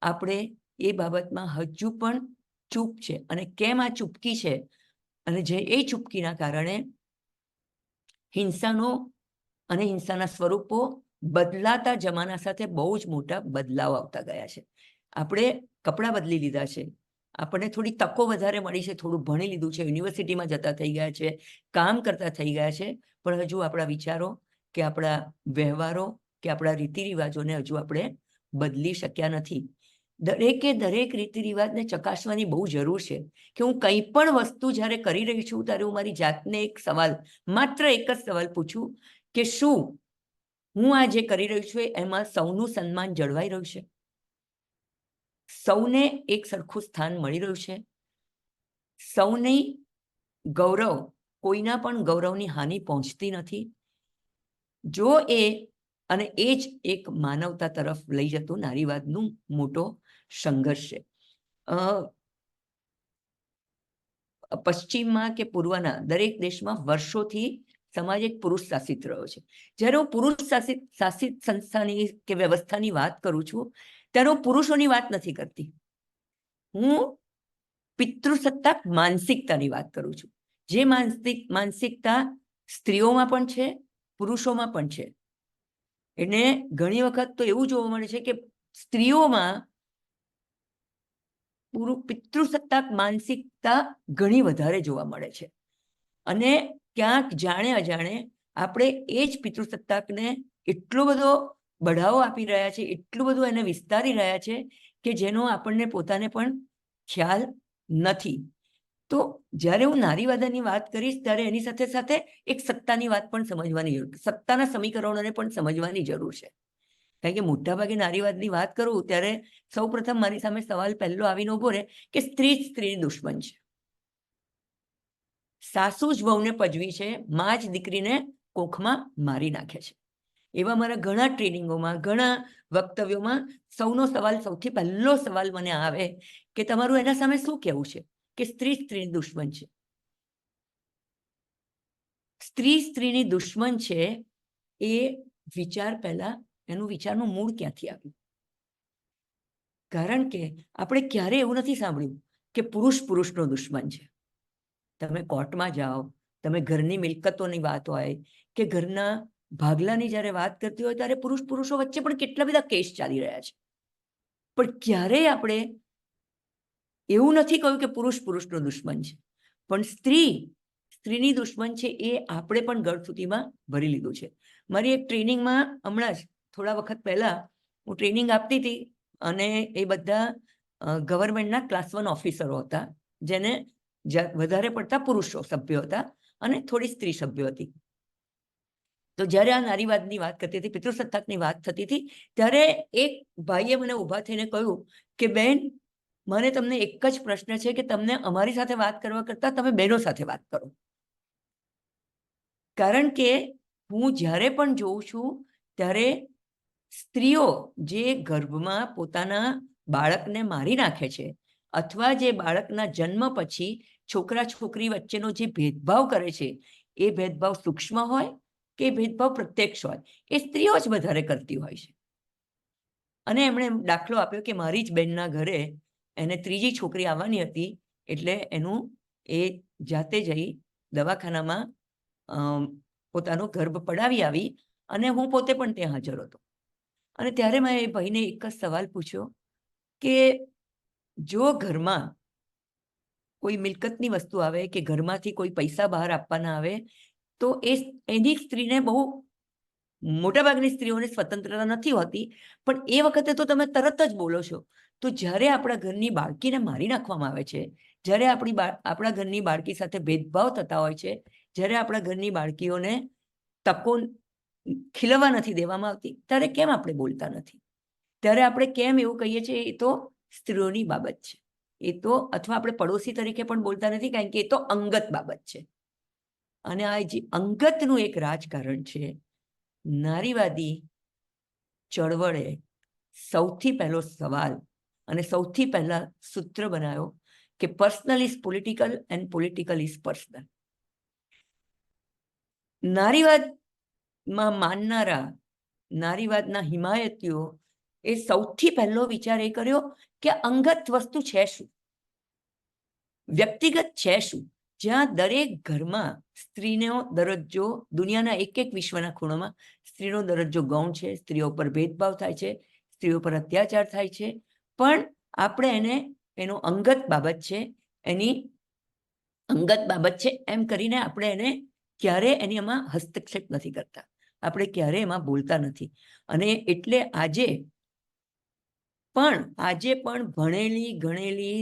આપણે એ બાબતમાં હજુ પણ ચૂપ છે. અને કેમ આ ચૂપકી છે? અને એ ચૂપકીના કારણે હિંસાના સ્વરૂપો બદલાતા જમાના સાથે બહુ જ મોટા બદલાવ આવતા ગયા છે. આપણે કપડાં બદલી લીધા છે, આપણને થોડી તકો વધારે મળી છે, થોડું ભણી લીધું છે, યુનિવર્સિટીમાં જતા થઈ ગયા છે, કામ કરતા થઈ ગયા છે, પણ હજુ આપણા વિચારો કે આપણા વ્યવહારો કે આપણા રીતિ રિવાજોને હજુ આપણે બદલી શક્યા નથી. દરેક રીતિ રિવાજને ચકાસવાની બહુ જરૂર છે કે હું કંઈ પણ વસ્તુ જ્યારે કરી રહી છું ત્યારે હું મારી જાતને માત્ર એક જ સવાલ પૂછું કે શું હું આ જે કરી રહ્યું છું એમાં સૌનું સન્માન જળવાઈ રહ્યું છે? સૌને એક સરખું સ્થાન મળી રહ્યું છે? સૌની ગૌરવ, કોઈના પણ ગૌરવની હાનિ પહોંચતી નથી? જો અને એ જ એક માનવતા તરફ લઈ જતો નારીવાદનું મોટો સંઘર્ષ છે. પશ્ચિમમાં કે પૂર્વના દરેક દેશમાં વર્ષોથી સમાજ એક પુરુષ શાસિત રહ્યો છે. જ્યારે હું પુરુષ શાસિત સંસ્થાની કે વ્યવસ્થાની વાત કરું છું ત્યારે હું પુરુષોની વાત નથી કરતી, હું પિતૃસત્તાક માનસિકતાની વાત કરું છું. જે માનસિકતા સ્ત્રીઓમાં પણ છે, પુરુષોમાં પણ છે. એટલે ઘણી વખત તો એવું જોવા મળે છે કે સ્ત્રીઓમાં પિતૃસત્તાક માનસિકતા ઘણી વધારે જોવા મળે છે. અને ક્યાંક જાણે અજાણે આપણે એ જ પિતૃસત્તાકને એટલો બધો બઢાવો આપી રહ્યા છે, એટલું બધું એને વિસ્તારી રહ્યા છે કે જેનો આપણને પોતાને પણ ખ્યાલ નથી. તો જ્યારે હું નારીવાદની વાત કરીશ ત્યારે એની સાથે સાથે એક સત્તાની વાત પણ સમજવાની જરૂર, સત્તાના સમીકરણોને પણ સમજવાની જરૂર છે. કારણ કે મોટાભાગે નારીવાદની વાત કરું ત્યારે સૌ પ્રથમ મારી સામે સવાલ પહેલો આવીને ઉભો રહે કે સ્ત્રી જ સ્ત્રીની દુશ્મન છે, સાસુ જ વહુને પજવી છે, માં જ દીકરીને કોખમાં મારી નાખે છે. એવા મારા ઘણા ટ્રેનિંગોમાં, ઘણા વક્તવ્યોમાં સૌનો સવાલ, સૌથી પહેલો સવાલ મને આવે કે તમારું એના સામે શું કહેવું છે કે સ્ત્રી સ્ત્રીની દુશ્મન છે. સ્ત્રી સ્ત્રીની દુશ્મન છે એ વિચાર પહેલા એનું વિચારનું મૂળ ક્યાંથી આવ્યું? કારણ કે આપણે ક્યારે એવું નથી સાંભળ્યું કે પુરુષ પુરુષનો દુશ્મન છે. તમે કોર્ટમાં જાઓ, તમે ઘરની મિલકતોની વાત હોય કે ઘરના ભાગલાની જ્યારે વાત કરતી હોય ત્યારે પુરુષો વચ્ચે પણ કેટલા બધા કેસ ચાલી રહ્યા છે. પણ ક્યારેય આપણે એવું નથી કહ્યું કે પુરુષ પુરુષનો દુશ્મન છે. પણ સ્ત્રીની દુશ્મન છે એ આપણે પણ ગળથૂતીમાં ભરી લીધું છે. મારી એક ટ્રેનિંગમાં હમણાં જ થોડા વખત પહેલા હું ટ્રેનિંગ આપતી હતી અને એ બધા ગવર્મેન્ટના ક્લાસ 1 ઓફિસરો હતા, જેને વધારે પડતા પુરુષો સભ્યો હતા અને થોડી સ્ત્રી સભ્યો હતી. તો જ્યારે આ નારીવાદની વાત કરતી હતી, પિતૃસત્તાકની વાત થતી હતી, ત્યારે એક ભાઈએ મને ઊભા થઈને કહ્યું કે બેન, મને તમને એક જ પ્રશ્ન છે કે તમને અમારી સાથે વાત કરવા કરતાં તમે બહેનો સાથે વાત કરો. કારણ કે હું જ્યારે પણ જોઉં છું ત્યારે સ્ત્રીઓ જે ગર્ભમાં પોતાના બાળકને મારી નાખે છે અથવા જે બાળકના જન્મ પછી છોકરા છોકરી વચ્ચેનો જે ભેદભાવ કરે છે, એ ભેદભાવ સૂક્ષ્મ હોય કે ભેદભાવ પ્રત્યક્ષ હોય, એ સ્ત્રીઓ જ વધારે કરતી હોય છે. અને એમણે દાખલો આપ્યો કે મારી જ બહેનના ઘરે એને ત્રીજી છોકરી આવવાની હતી, એટલે એનું એ જાતે જઈ દવાખાનામાં પોતાનો ગર્ભ પડાવી આવી અને હું પોતે પણ ત્યાં હાજર હતો. અને ત્યારે મેં એ ભાઈને એક જ સવાલ પૂછ્યો કે જો ઘરમાં કોઈ મિલકતની વસ્તુ આવે કે ઘરમાંથી કોઈ પૈસા બહાર આપવાના આવે તો એની સ્ત્રીને બહુ મોટાભાગની સ્ત્રીઓને સ્વતંત્રતા નથી હોતી, પણ એ વખતે તો તમે તરત જ બોલો છો. તો જ્યારે આપણા ઘરની બાળકીને મારી નાખવામાં આવે છે, જ્યારે આપણા ઘરની બાળકી સાથે ભેદભાવ થતા હોય છે, જ્યારે આપણા ઘરની બાળકીઓને તકો ખીલવા નથી દેવામાં આવતી, ત્યારે કેમ આપણે બોલતા નથી? ત્યારે આપણે કેમ એવું કહીએ છીએ એ તો સ્ત્રીઓની બાબત છે, એ તો, અથવા આપણે પડોશી તરીકે પણ બોલતા નથી, કારણ કે એ તો અંગત બાબત છે. અને આ જે અંગતનું એક રાજકારણ છે, નારીવાદી ચળવળે સૌથી પહેલો સવાલ અને સૌથી પહેલા સૂત્ર બનાવ્યો કે personal is political and political is personal. નારીવાદમાં માનનારા, નારીવાદના હિમાયતીઓ એ સૌથી પહેલો વિચાર એ કર્યો કે અંગત વસ્તુ છે શું, વ્યક્તિગત છે શું, જ્યાં દરેક ઘરમાં સ્ત્રીનો દરજ્જો, દુનિયાના એક વિશ્વના ખૂણામાં સ્ત્રીનો દરજ્જો ગૌણ છે, સ્ત્રીઓ પર ભેદભાવ થાય છે, સ્ત્રીઓ પર અત્યાચાર થાય છે, પણ આપણે એનો અંગત બાબત છે, એની અંગત બાબત છે એમ કરીને આપણે એને ક્યારે એમાં હસ્તક્ષેપ નથી કરતા, આપણે ક્યારે એમાં બોલતા નથી. અને એટલે આજે પણ ભણેલી ગણેલી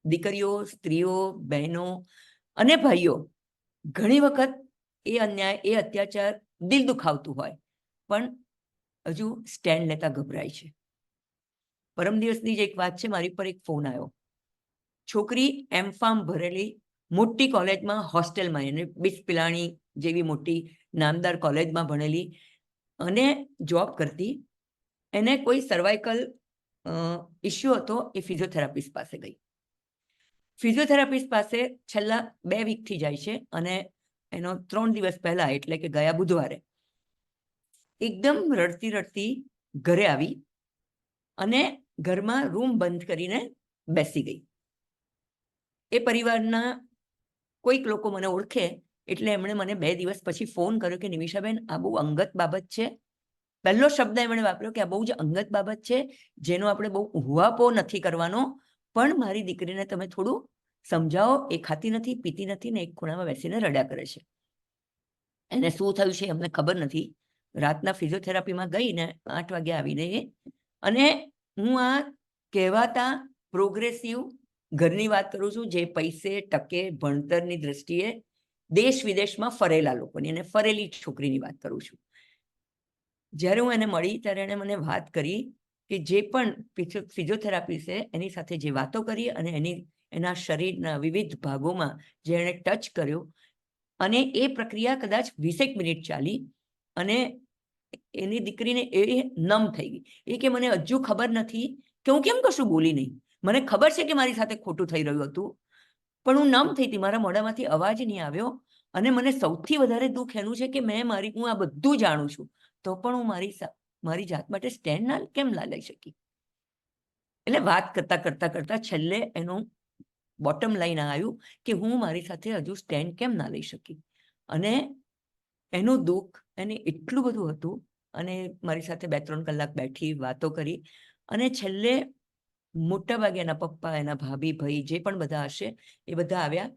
દીકરીઓ, સ્ત્રીઓ, બહેનો અને ભાઈઓ ઘણી વખત એ અન્યાય, એ અત્યાચાર દિલ દુખાવતું હોય પણ હજુ સ્ટેન્ડ લેતા ગભરાય છે. પરમ દિવસની જ એક વાત છે, મારી પર એક ફોન આવ્યો. છોકરી M.Pharm ભરેલી, મોટી કોલેજમાં હોસ્ટેલમાં, એને બિસ્ટ પિલાણી જેવી મોટી નામદાર કોલેજમાં ભણેલી અને જોબ કરતી. એને કોઈ સર્વાઇકલ ઇસ્યુ હતો, એ ફિઝિયોથેરાપિસ્ટ પાસે ગઈ. ફિઝિયોથેરાપિસ્ટ પાસે છેલ્લા 2 વીકથી જાય છે અને એનો 3 દિવસ પહેલા, એટલે કે ગયા બુધવારે, એકદમ રડતી રડતી ઘરે આવી અને ઘરમાં રૂમ બંધ કરીને બેસી ગઈ. એ પરિવારના કોઈક લોકો મને ઓળખે એટલે એમણે મને 2 દિવસ પછી ફોન કર્યો કે નિમિષાબેન, આ બહુ અંગત બાબત છે. પહેલો શબ્દ એમણે વાપર્યો કે આ બહુ જ અંગત બાબત છે, જેનો આપણે બહુ ઉહાપો નથી કરવાનો, પણ મારી દીકરીને તમે થોડું સમજાવો, એ ખાતી નથી, પીતી નથી ને એક ખૂણામાં બેસીને રડ્યા કરે છે. એને શું થયું છે અમને ખબર નથી. રાતના ફિઝિયોથેરાપીમાં ગઈ ને 8 વાગે આવીને અને હું આ કહેવાતા પ્રોગ્રેસિવ ઘરની વાત કરું છું, જે પૈસે ટકે ભણતરની દ્રષ્ટિએ દેશ વિદેશમાં ફરેલા લોકોની અને ફરેલી છોકરીની વાત કરું છું. જ્યારે હું એને મળી ત્યારે એણે મને વાત કરી કે જે પણ ફિઝિયોથેરાપી છે એની સાથે જે વાતો કરી અને એના શરીરના વિવિધ ભાગોમાં જે એણે ટચ કર્યો, અને એ પ્રક્રિયા કદાચ 20 મિનિટ ચાલી અને એની દીકરીને એ નમ થઈ ગઈ. એ કે મને હજુ ખબર નથી કે હું કેમ કશું બોલી નહીં. મને ખબર છે કે મારી સાથે ખોટું થઈ રહ્યું હતું, પણ હું નમ થઈ હતી, મારા મોઢામાંથી અવાજ નહીં આવ્યો. અને મને સૌથી વધારે દુઃખ એનું છે કે હું આ બધું જાણું છું તો પણ હું મારી જાત માટે સ્ટેન્ડ કેમ ના લઈ શકી. એટલે વાત કરતા કરતા કરતા છેલ્લે એનું બોટમ લાઈન આવ્યું કે હું મારી સાથે હજુ સ્ટેન્ડ કેમ ના લઈ શકી. અને એનું દુઃખ એને એટલું બધું હતું, અને મારી સાથે 2-3 કલાક બેઠી, વાતો કરી, અને છેલ્લે મોટાભાગે એના પપ્પા, એના ભાભી, ભાઈ જે પણ બધા હશે એ બધા આવ્યા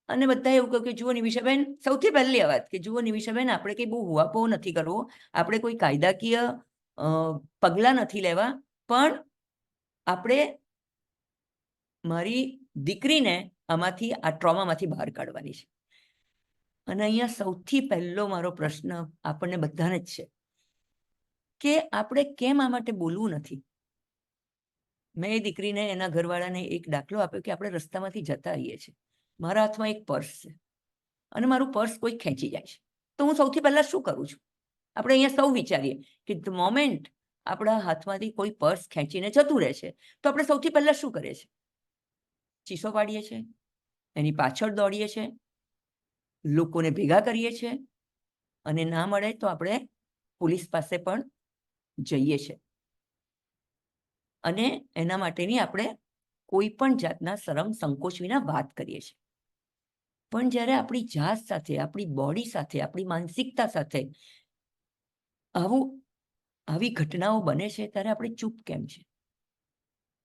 અને બધાએ એવું કહ્યું કે જુઓ નિમિષાબેન, સૌથી પહેલી વાત કે જુઓ નિમિષાબેન, આપણે કંઈ બહુ હુવાપો નથી કરવો, આપણે કોઈ કાયદાકીય પગલાં નથી લેવા, પણ આપણે મારી દીકરીને આમાંથી, આ ટ્રોમામાંથી બહાર કાઢવાની છે. અને અહીંયા સૌથી પહેલો મારો પ્રશ્ન આપણને બધાને જ છે કે આપણે કેમ આ માટે બોલવું નથી. મેં એ દીકરીને, એના ઘરવાળાને એક દાખલો આપ્યો કે આપણે રસ્તામાંથી જતા આવીએ છીએ, મારા હાથમાં એક પર્સ છે અને મારું પર્સ કોઈ ખેંચી જાય છે, તો હું સૌથી પહેલા શું કરું છું? આપણે અહીંયા સૌ વિચારીએ કે ધ મોમેન્ટ આપણા હાથમાંથી કોઈ પર્સ ખેંચીને જતું રહે છે તો આપણે સૌથી પહેલા શું કરીએ છીએ? ચીસો પાડીએ છીએ, એની પાછળ દોડીએ છીએ, લોકોને ભેગા કરીએ છીએ, અને ના મળે તો આપણે પોલીસ પાસે પણ જઈએ છીએ. અને એના માટેની આપણે કોઈ પણ જાતના શરમ સંકોચ વિના વાત કરીએ છીએ. પણ જ્યારે આપણી જાત સાથે, આપણી બોડી સાથે, આપણી માનસિકતા સાથે આવી ઘટનાઓ બને છે ત્યારે આપણે ચૂપ કેમ છે?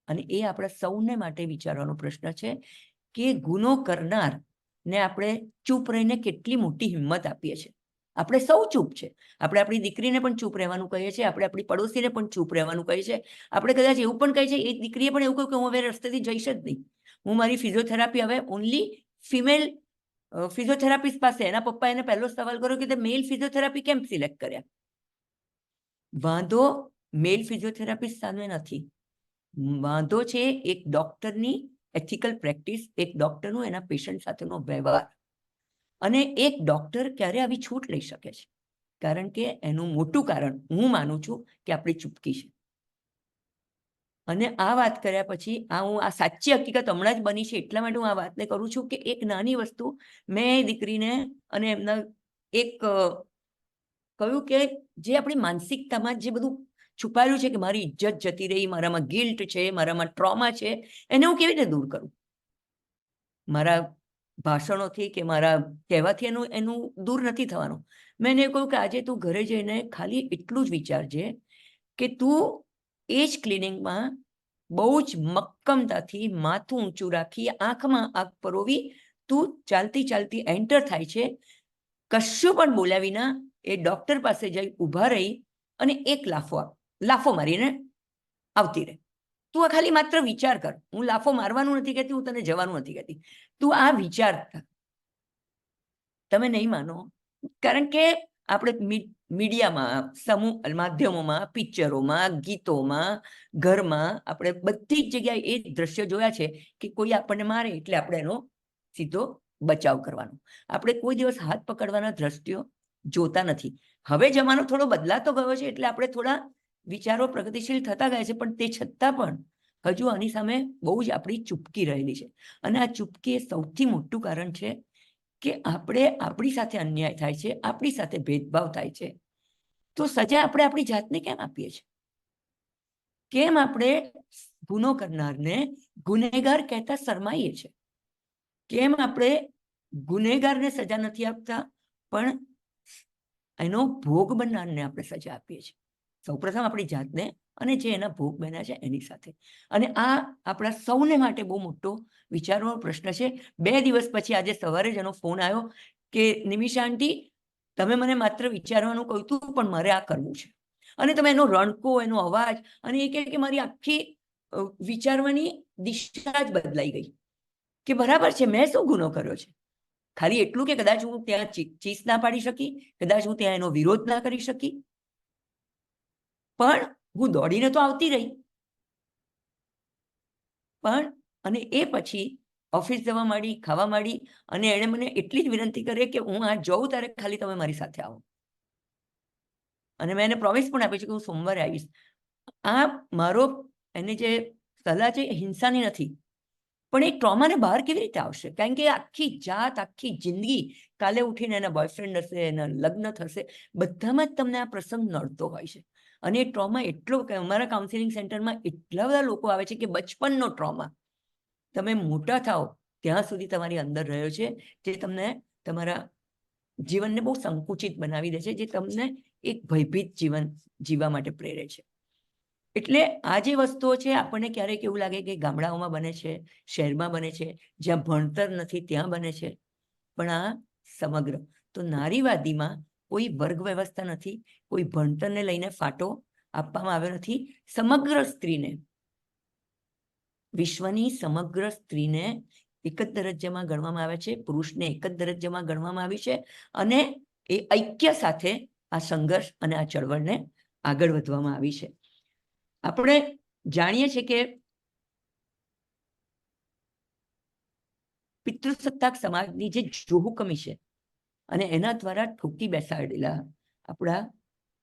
અને એ આપણા સૌને માટે વિચારવાનો પ્રશ્ન છે કે ગુનો કરનારને આપણે ચૂપ રહીને કેટલી મોટી હિંમત આપીએ છીએ. આપણે સૌ ચૂપ છે. આપણે આપણી દીકરીને પણ ચૂપ રહેવાનું કહીએ છીએ, આપણે આપણી પડોશીને પણ ચૂપ રહેવાનું કહીએ છીએ. આપણે કદાચ એવું પણ કહીએ છીએ, એક દીકરીએ પણ એવું કહ્યું કે હું હવે રસ્તેથી જઈશ જ નહીં, હું મારી ફિઝિયોથેરાપી હવે ઓનલી ફિમેલ ફિઝિયોથેરાપિસ્ટ પાસે. એના પપ્પા એને પહેલો સવાલ કર્યો કે તે મેલ ફિઝિયોથેરાપી કેમ સિલેક્ટ કર્યા? વાંધો મેલ ફિઝિયોથેરાપિસ્ટ સામે નથી, વાંધો છે એક ડોક્ટરની એથિકલ પ્રેક્ટિસ, એક ડોક્ટરનું એના પેશન્ટ સાથેનો વ્યવહાર. અને એક ડોક્ટર ક્યારે આવી છૂટ લઈ શકે છે? કારણ કે એનું મોટું કારણ હું માનું છું કે આપણી ચૂપકી છે. અને આ વાત કર્યા પછી હું આ સાચી હકીકત હમણાં જ બની છે એટલા માટે હું આ વાતને કરું છું કે એક નાની વસ્તુ મેં દીકરીને અને એમના એક કહ્યું કે જે આપણી માનસિકતામાં જે બધું છુપાયેલું છે કે મારી ઇજ્જત જતી રહી, મારામાં ગિલ્ટ છે, મારામાં ટ્રોમા છે, એને હું કેવી રીતે દૂર કરું? મારા ભાષણોથી કે મારા કહેવાથી એનું દૂર નથી થવાનું. મેં એને કહ્યું કે આજે તું ઘરે જઈને ખાલી એટલું જ વિચારજે કે તું એ જ ક્લિનિકમાં બહુ જ મક્કમતાથી માથું ઊંચું રાખી, આંખમાં આંખ પરોવી તું ચાલતી ચાલતી એન્ટર થાય છે, કશું પણ બોલ્યા વિના એ ડોક્ટર પાસે જઈ ઊભા રહી અને એક લાફો મારીને આવતી રહે. તું આ ખાલી માત્ર વિચાર કર. હું લાફો મારવાનું નથી કહેતી, હું તને જવાનું નથી કહેતી. તું આ વિચાર કર. તમે નહીં માનો, કારણ કે આપણે મીડિયામાં, માધ્યમોમાં, પિક્ચરોમાં, ગીતોમાં, ઘરમાં આપણે બધી જ જગ્યાએ એ દ્રશ્ય જોયા છે કે કોઈ આપણને મારે એટલે આપણે એનો સીધો બચાવ કરવાનો. આપણે કોઈ દિવસ હાથ પકડવાના દ્રશ્યો જોતા નથી. હવે જમાનો થોડો બદલાતો ગયો છે એટલે આપણે થોડા વિચારો પ્રગતિશીલ થતા ગયા છે, પણ તે છતાં પણ હજુ આની સામે બહુ જ આપણી ચૂપકી રહેલી છે. અને આ ચૂપકી એ સૌથી મોટું કારણ છે કે આપણી સાથે અન્યાય થાય છે, આપણી સાથે ભેદભાવ થાય છે, તો સજા આપણે આપણી જાતને કેમ આપીએ છીએ? કેમ આપણે ગુનો કરનારને ગુનેગાર કહેતા શરમાઈએ છીએ? કેમ આપણે ગુનેગારને સજા નથી આપતા પણ એનો ભોગ બનનારને આપણે સજા આપીએ છીએ? સૌપ્રથમ આપણી જાતને અને જે એના ભોગ બન્યા છે એની સાથે. અને આ આપણા સૌને માટે બહુ મોટો વિચારવાનો પ્રશ્ન છે. 2 દિવસ પછી આજે સવારે જ એનો ફોન આવ્યો કે નિમિષા આંટી, તમે મને માત્ર વિચારવાનું કહ્યું હતું પણ મારે આ કરવું છે. અને તમે એનો રણકો, એનો અવાજ, અને એ કહે કે મારી આખી વિચારવાની દિશા જ બદલાઈ ગઈ કે બરાબર છે, મેં શું ગુનો કર્યો છે? ખાલી એટલું કે કદાચ હું ત્યાં ચીસ ના પાડી શકી, કદાચ હું ત્યાં એનો વિરોધ ના કરી શકી, પણ હું દોડીને તો આવતી રહી, પણ અને એ પછી ઓફિસ જવા માંડી, ખાવા માંડી, અને એણે મને એટલી જ વિનંતી કરી કે હું આ જઉં ત્યારે ખાલી તમે મારી સાથે આવો. અને મેં એને પ્રોમિસ પણ આપી છે કે હું સોમવારે આવીશ. આ મારો એને જે સલાહ છે એ હિંસાની નથી, પણ એ ટ્રોમાને બહાર કેવી રીતે આવશે? કારણ કે આખી જાત, આખી જિંદગી, કાલે ઉઠીને એના બોયફ્રેન્ડ હશે, એના લગ્ન થશે, બધામાં જ તમને આ પ્રસંગ નડતો હોય છે. અને એ ટ્રોમા એટલો કે અમારા કાઉન્સિલિંગ સેન્ટરમાં એટલા બધા લોકો આવે છે કે બચપનનો ટ્રોમા તમે મોટા થાઓ ત્યાં સુધી તમારી અંદર રહ્યો છે, જે તમને તમારા જીવનને બહુ સંકુચિત બનાવી દે છે, જે તમને એક ભયભીત જીવન જીવવા માટે પ્રેરે છે. એટલે આ જે વસ્તુઓ છે આપણને ક્યારેક એવું લાગે કે ગામડાઓમાં બને છે, શહેરમાં બને છે, જ્યાં ભણતર નથી ત્યાં બને છે, પણ આ સમગ્ર. તો નારીવાદીમાં કોઈ વર્ગ વ્યવસ્થા નથી, કોઈ ભણતરને લઈને ફાટો આપવામાં આવ્યો નથી. સમગ્ર સ્ત્રીને, વિશ્વની સમગ્ર સ્ત્રીને એક જ દરજ્જામાં ગણવામાં આવે છે, પુરુષને એક જ દરજ્જામાં ગણવામાં આવી છે, અને એ ઐક્ય સાથે આ સંઘર્ષ અને આ ચળવળને આગળ વધવામાં આવી છે. આપણે જાણીએ છીએ કે પિતૃસત્તાક સમાજની જે જોહુકમી છે અને એના દ્વારા ઠોકી બેસાડેલા આપણા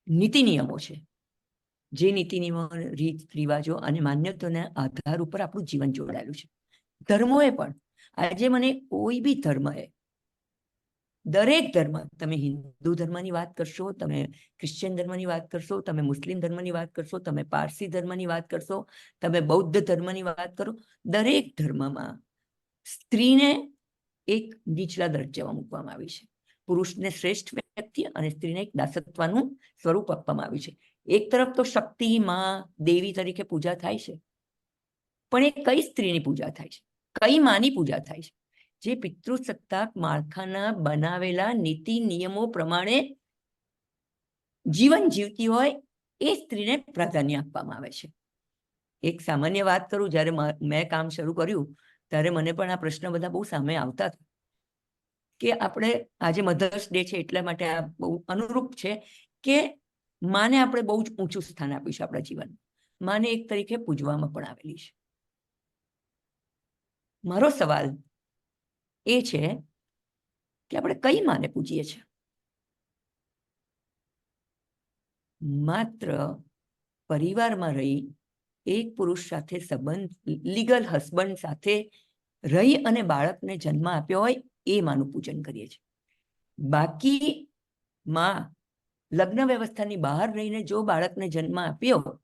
નીતિ નિયમો છે, જે નીતિ નિયમો, રીત રિવાજો અને માન્યતાઓના આધાર ઉપર આપણું જીવન જોડાયેલું છે. ધર્મોએ પણ, આજે મને કોઈ બી ધર્મએ, દરેક ધર્મ, તમે હિન્દુ ધર્મની વાત કરશો, તમે ક્રિશ્ચિયન ધર્મની વાત કરશો, તમે મુસ્લિમ ધર્મની વાત કરશો, તમે પારસી ધર્મની વાત કરશો, તમે બૌદ્ધ ધર્મની વાત કરો, દરેક ધર્મમાં સ્ત્રીને એક નીચલા દરજ્જામાં મૂકવામાં આવી છે. પુરુષને શ્રેષ્ઠ વ્યક્તિ અને સ્ત્રીને એક દાસત્વનું સ્વરૂપ આપવામાં આવ્યું છે. એક તરફ તો શક્તિ, માં, દેવી તરીકે પૂજા થાય છે, પણ એ કઈ સ્ત્રીની પૂજા થાય છે? કઈ માની પૂજા થાય છે? જે પિતૃસત્તાક માળખાના બનાવેલા નીતિ નિયમો પ્રમાણે જીવન જીવતી હોય એ સ્ત્રીને પ્રાધાન્ય આપવામાં આવે છે. એક સામાન્ય વાત કરું, જ્યારે મેં કામ શરૂ કર્યું ત્યારે મને પણ આ પ્રશ્ન બધા બહુ સામે આવતા હતા કે આપણે આજે મધર્સ ડે છે એટલા માટે આ બહુ અનુરૂપ છે કે માને આપણે બહુ જ ઊંચું સ્થાન આપ્યું છે આપણા જીવનમાં. માને એક તરીકે પૂજવામાં પણ આવેલી છે. મારો સવાલ એ છે કે આપણે કઈ માને પૂજીએ છીએ? માત્ર પરિવારમાં રહી એક પુરુષ સાથે સંબંધ, લીગલ હસબન્ડ સાથે રહી અને બાળકને જન્મ આપ્યો હોય એ માનું પૂજન કરીએ છીએ. બાકી માં લગ્ન વ્યવસ્થાની બહાર રહીને જો બાળકને જન્મ આપ્યો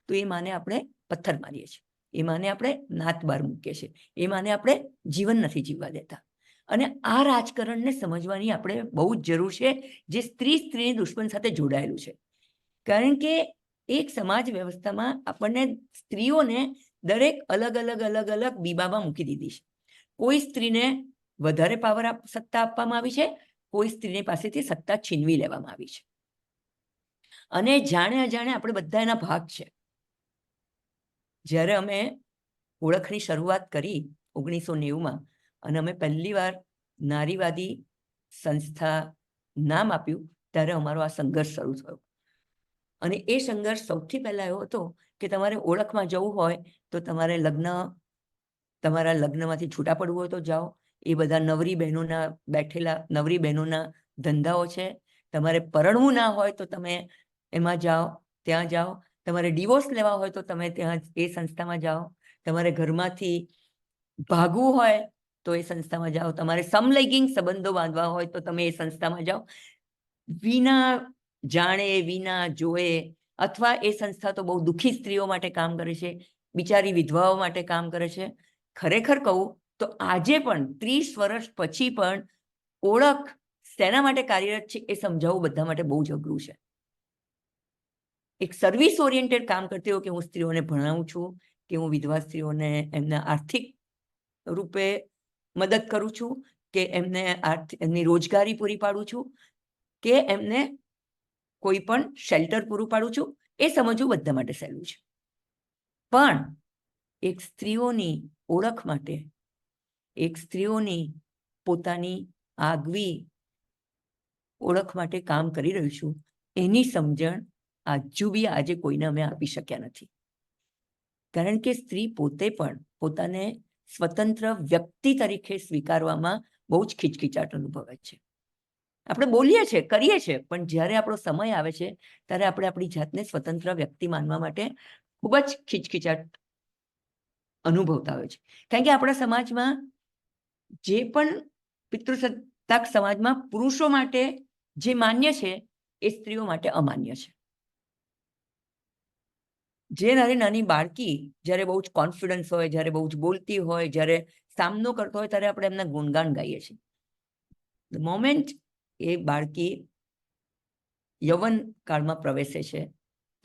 તો એ માને આપણે પથ્થર મારીએ છીએ, એ માને આપણે નાત બહાર મૂકીએ છીએ, એ માને આપણે જીવન નથી જીવવા દેતા. અને આ રાજકારણને સમજવાની આપણે બહુ જ જરૂર છે, જે સ્ત્રીની દુશ્મન સાથે જોડાયેલું છે. કારણ કે એક સમાજ વ્યવસ્થામાં આપણને સ્ત્રીઓને દરેક અલગ અલગ અલગ અલગ બીબામાં મૂકી દીધી છે. કોઈ સ્ત્રીને વધારે પાવર સત્તા આપવામાં આવી છે, કોઈ સ્ત્રીની પાસેથી સત્તા છીનવી લેવામાં આવી છે. અને જાણે અજાણે આપણે બધા એના ભાગ છે. જ્યારે અમે ઓળખની શરૂઆત કરી 1990માં, અને અમે પહેલી વાર નારીવાદી સંસ્થા નામ આપ્યું, ત્યારે અમારો આ સંઘર્ષ શરૂ થયો. અને એ સંઘર્ષ સૌથી પહેલા એવો હતો કે તમારે ઓળખમાં જવું હોય તો તમારે તમારા લગ્નમાંથી છૂટા પડવું હોય તો જાઓ. એ બધા નવરી બહેનોના બેઠેલા નવરી બહેનોના ધંધાઓ છે. તમારે પરણવું ના હોય તો તમે એમાં જાઓ, ત્યાં જાઓ. તમારે ડિવોર્સ લેવા હોય તો તમે ત્યાં એ સંસ્થામાં જાઓ. તમારે ઘરમાંથી ભાગવું હોય તો એ સંસ્થામાં જાઓ. તમારે સમલૈંગિક સંબંધો બાંધવા હોય તો તમે એ સંસ્થામાં જાઓ. વિના જાણે, વિના જોએ, અથવા એ સંસ્થા તો બહુ દુઃખી સ્ત્રીઓ માટે કામ કરે છે, બિચારી વિધવાઓ માટે કામ કરે છે. ખરેખર કહું તો આજે પણ 30 વર્ષ પછી પણ ઓળખ શેના માટે કાર્યરત છે એ સમજાવવું બધા માટે બહુ જ અઘરું છે. એક સર્વિસ ઓરિએન્ટેડ કામ કરતી હોય કે હું સ્ત્રીઓને ભણાવું છું, કે હું વિધવા સ્ત્રીઓને એમના આર્થિક રૂપે મદદ કરું છું, કે એમની રોજગારી પૂરી પાડું છું, કે એમને કોઈ પણ શેલ્ટર પૂરું પાડું છું, એ સમજવું બધા માટે સહેલું છે. પણ એક સ્ત્રીઓની ઓળખ માટે, એક સ્ત્રીઓની પોતાની આગવી ઓળખ માટે કામ કરી રહ્યું છું, એની સમજણ આજુ બી આજે કોઈને અમે આપી શક્યા નથી. કારણ કે સ્ત્રી પોતે પણ પોતાને સ્વતંત્ર વ્યક્તિ તરીકે સ્વીકારવામાં બહુ જ ખીચખીચાટ અનુભવે છે. આપણે બોલીએ છીએ, કરીએ છીએ, પણ જ્યારે આપણો સમય આવે છે ત્યારે આપણે આપણી જાતને સ્વતંત્ર વ્યક્તિ માનવા માટે ખૂબ જ ખીચખીચાટ અનુભવતા હોય છે. કારણ કે આપણા સમાજમાં જે પણ પિતૃસત્તાક સમાજમાં પુરુષો માટે જે માન્ય છે એ સ્ત્રીઓ માટે અમાન્ય છે. જે નાની નાની બાળકી જ્યારે બહુ જ કોન્ફિડન્સ હોય, જ્યારે બહુ જ બોલતી હોય, જ્યારે સામનો કરતો હોય, ત્યારે આપણે એમના ગુણગાન ગાઈએ છીએ. ધ મોમેન્ટ એ બાળકી યૌવન કાળમાં પ્રવેશે છે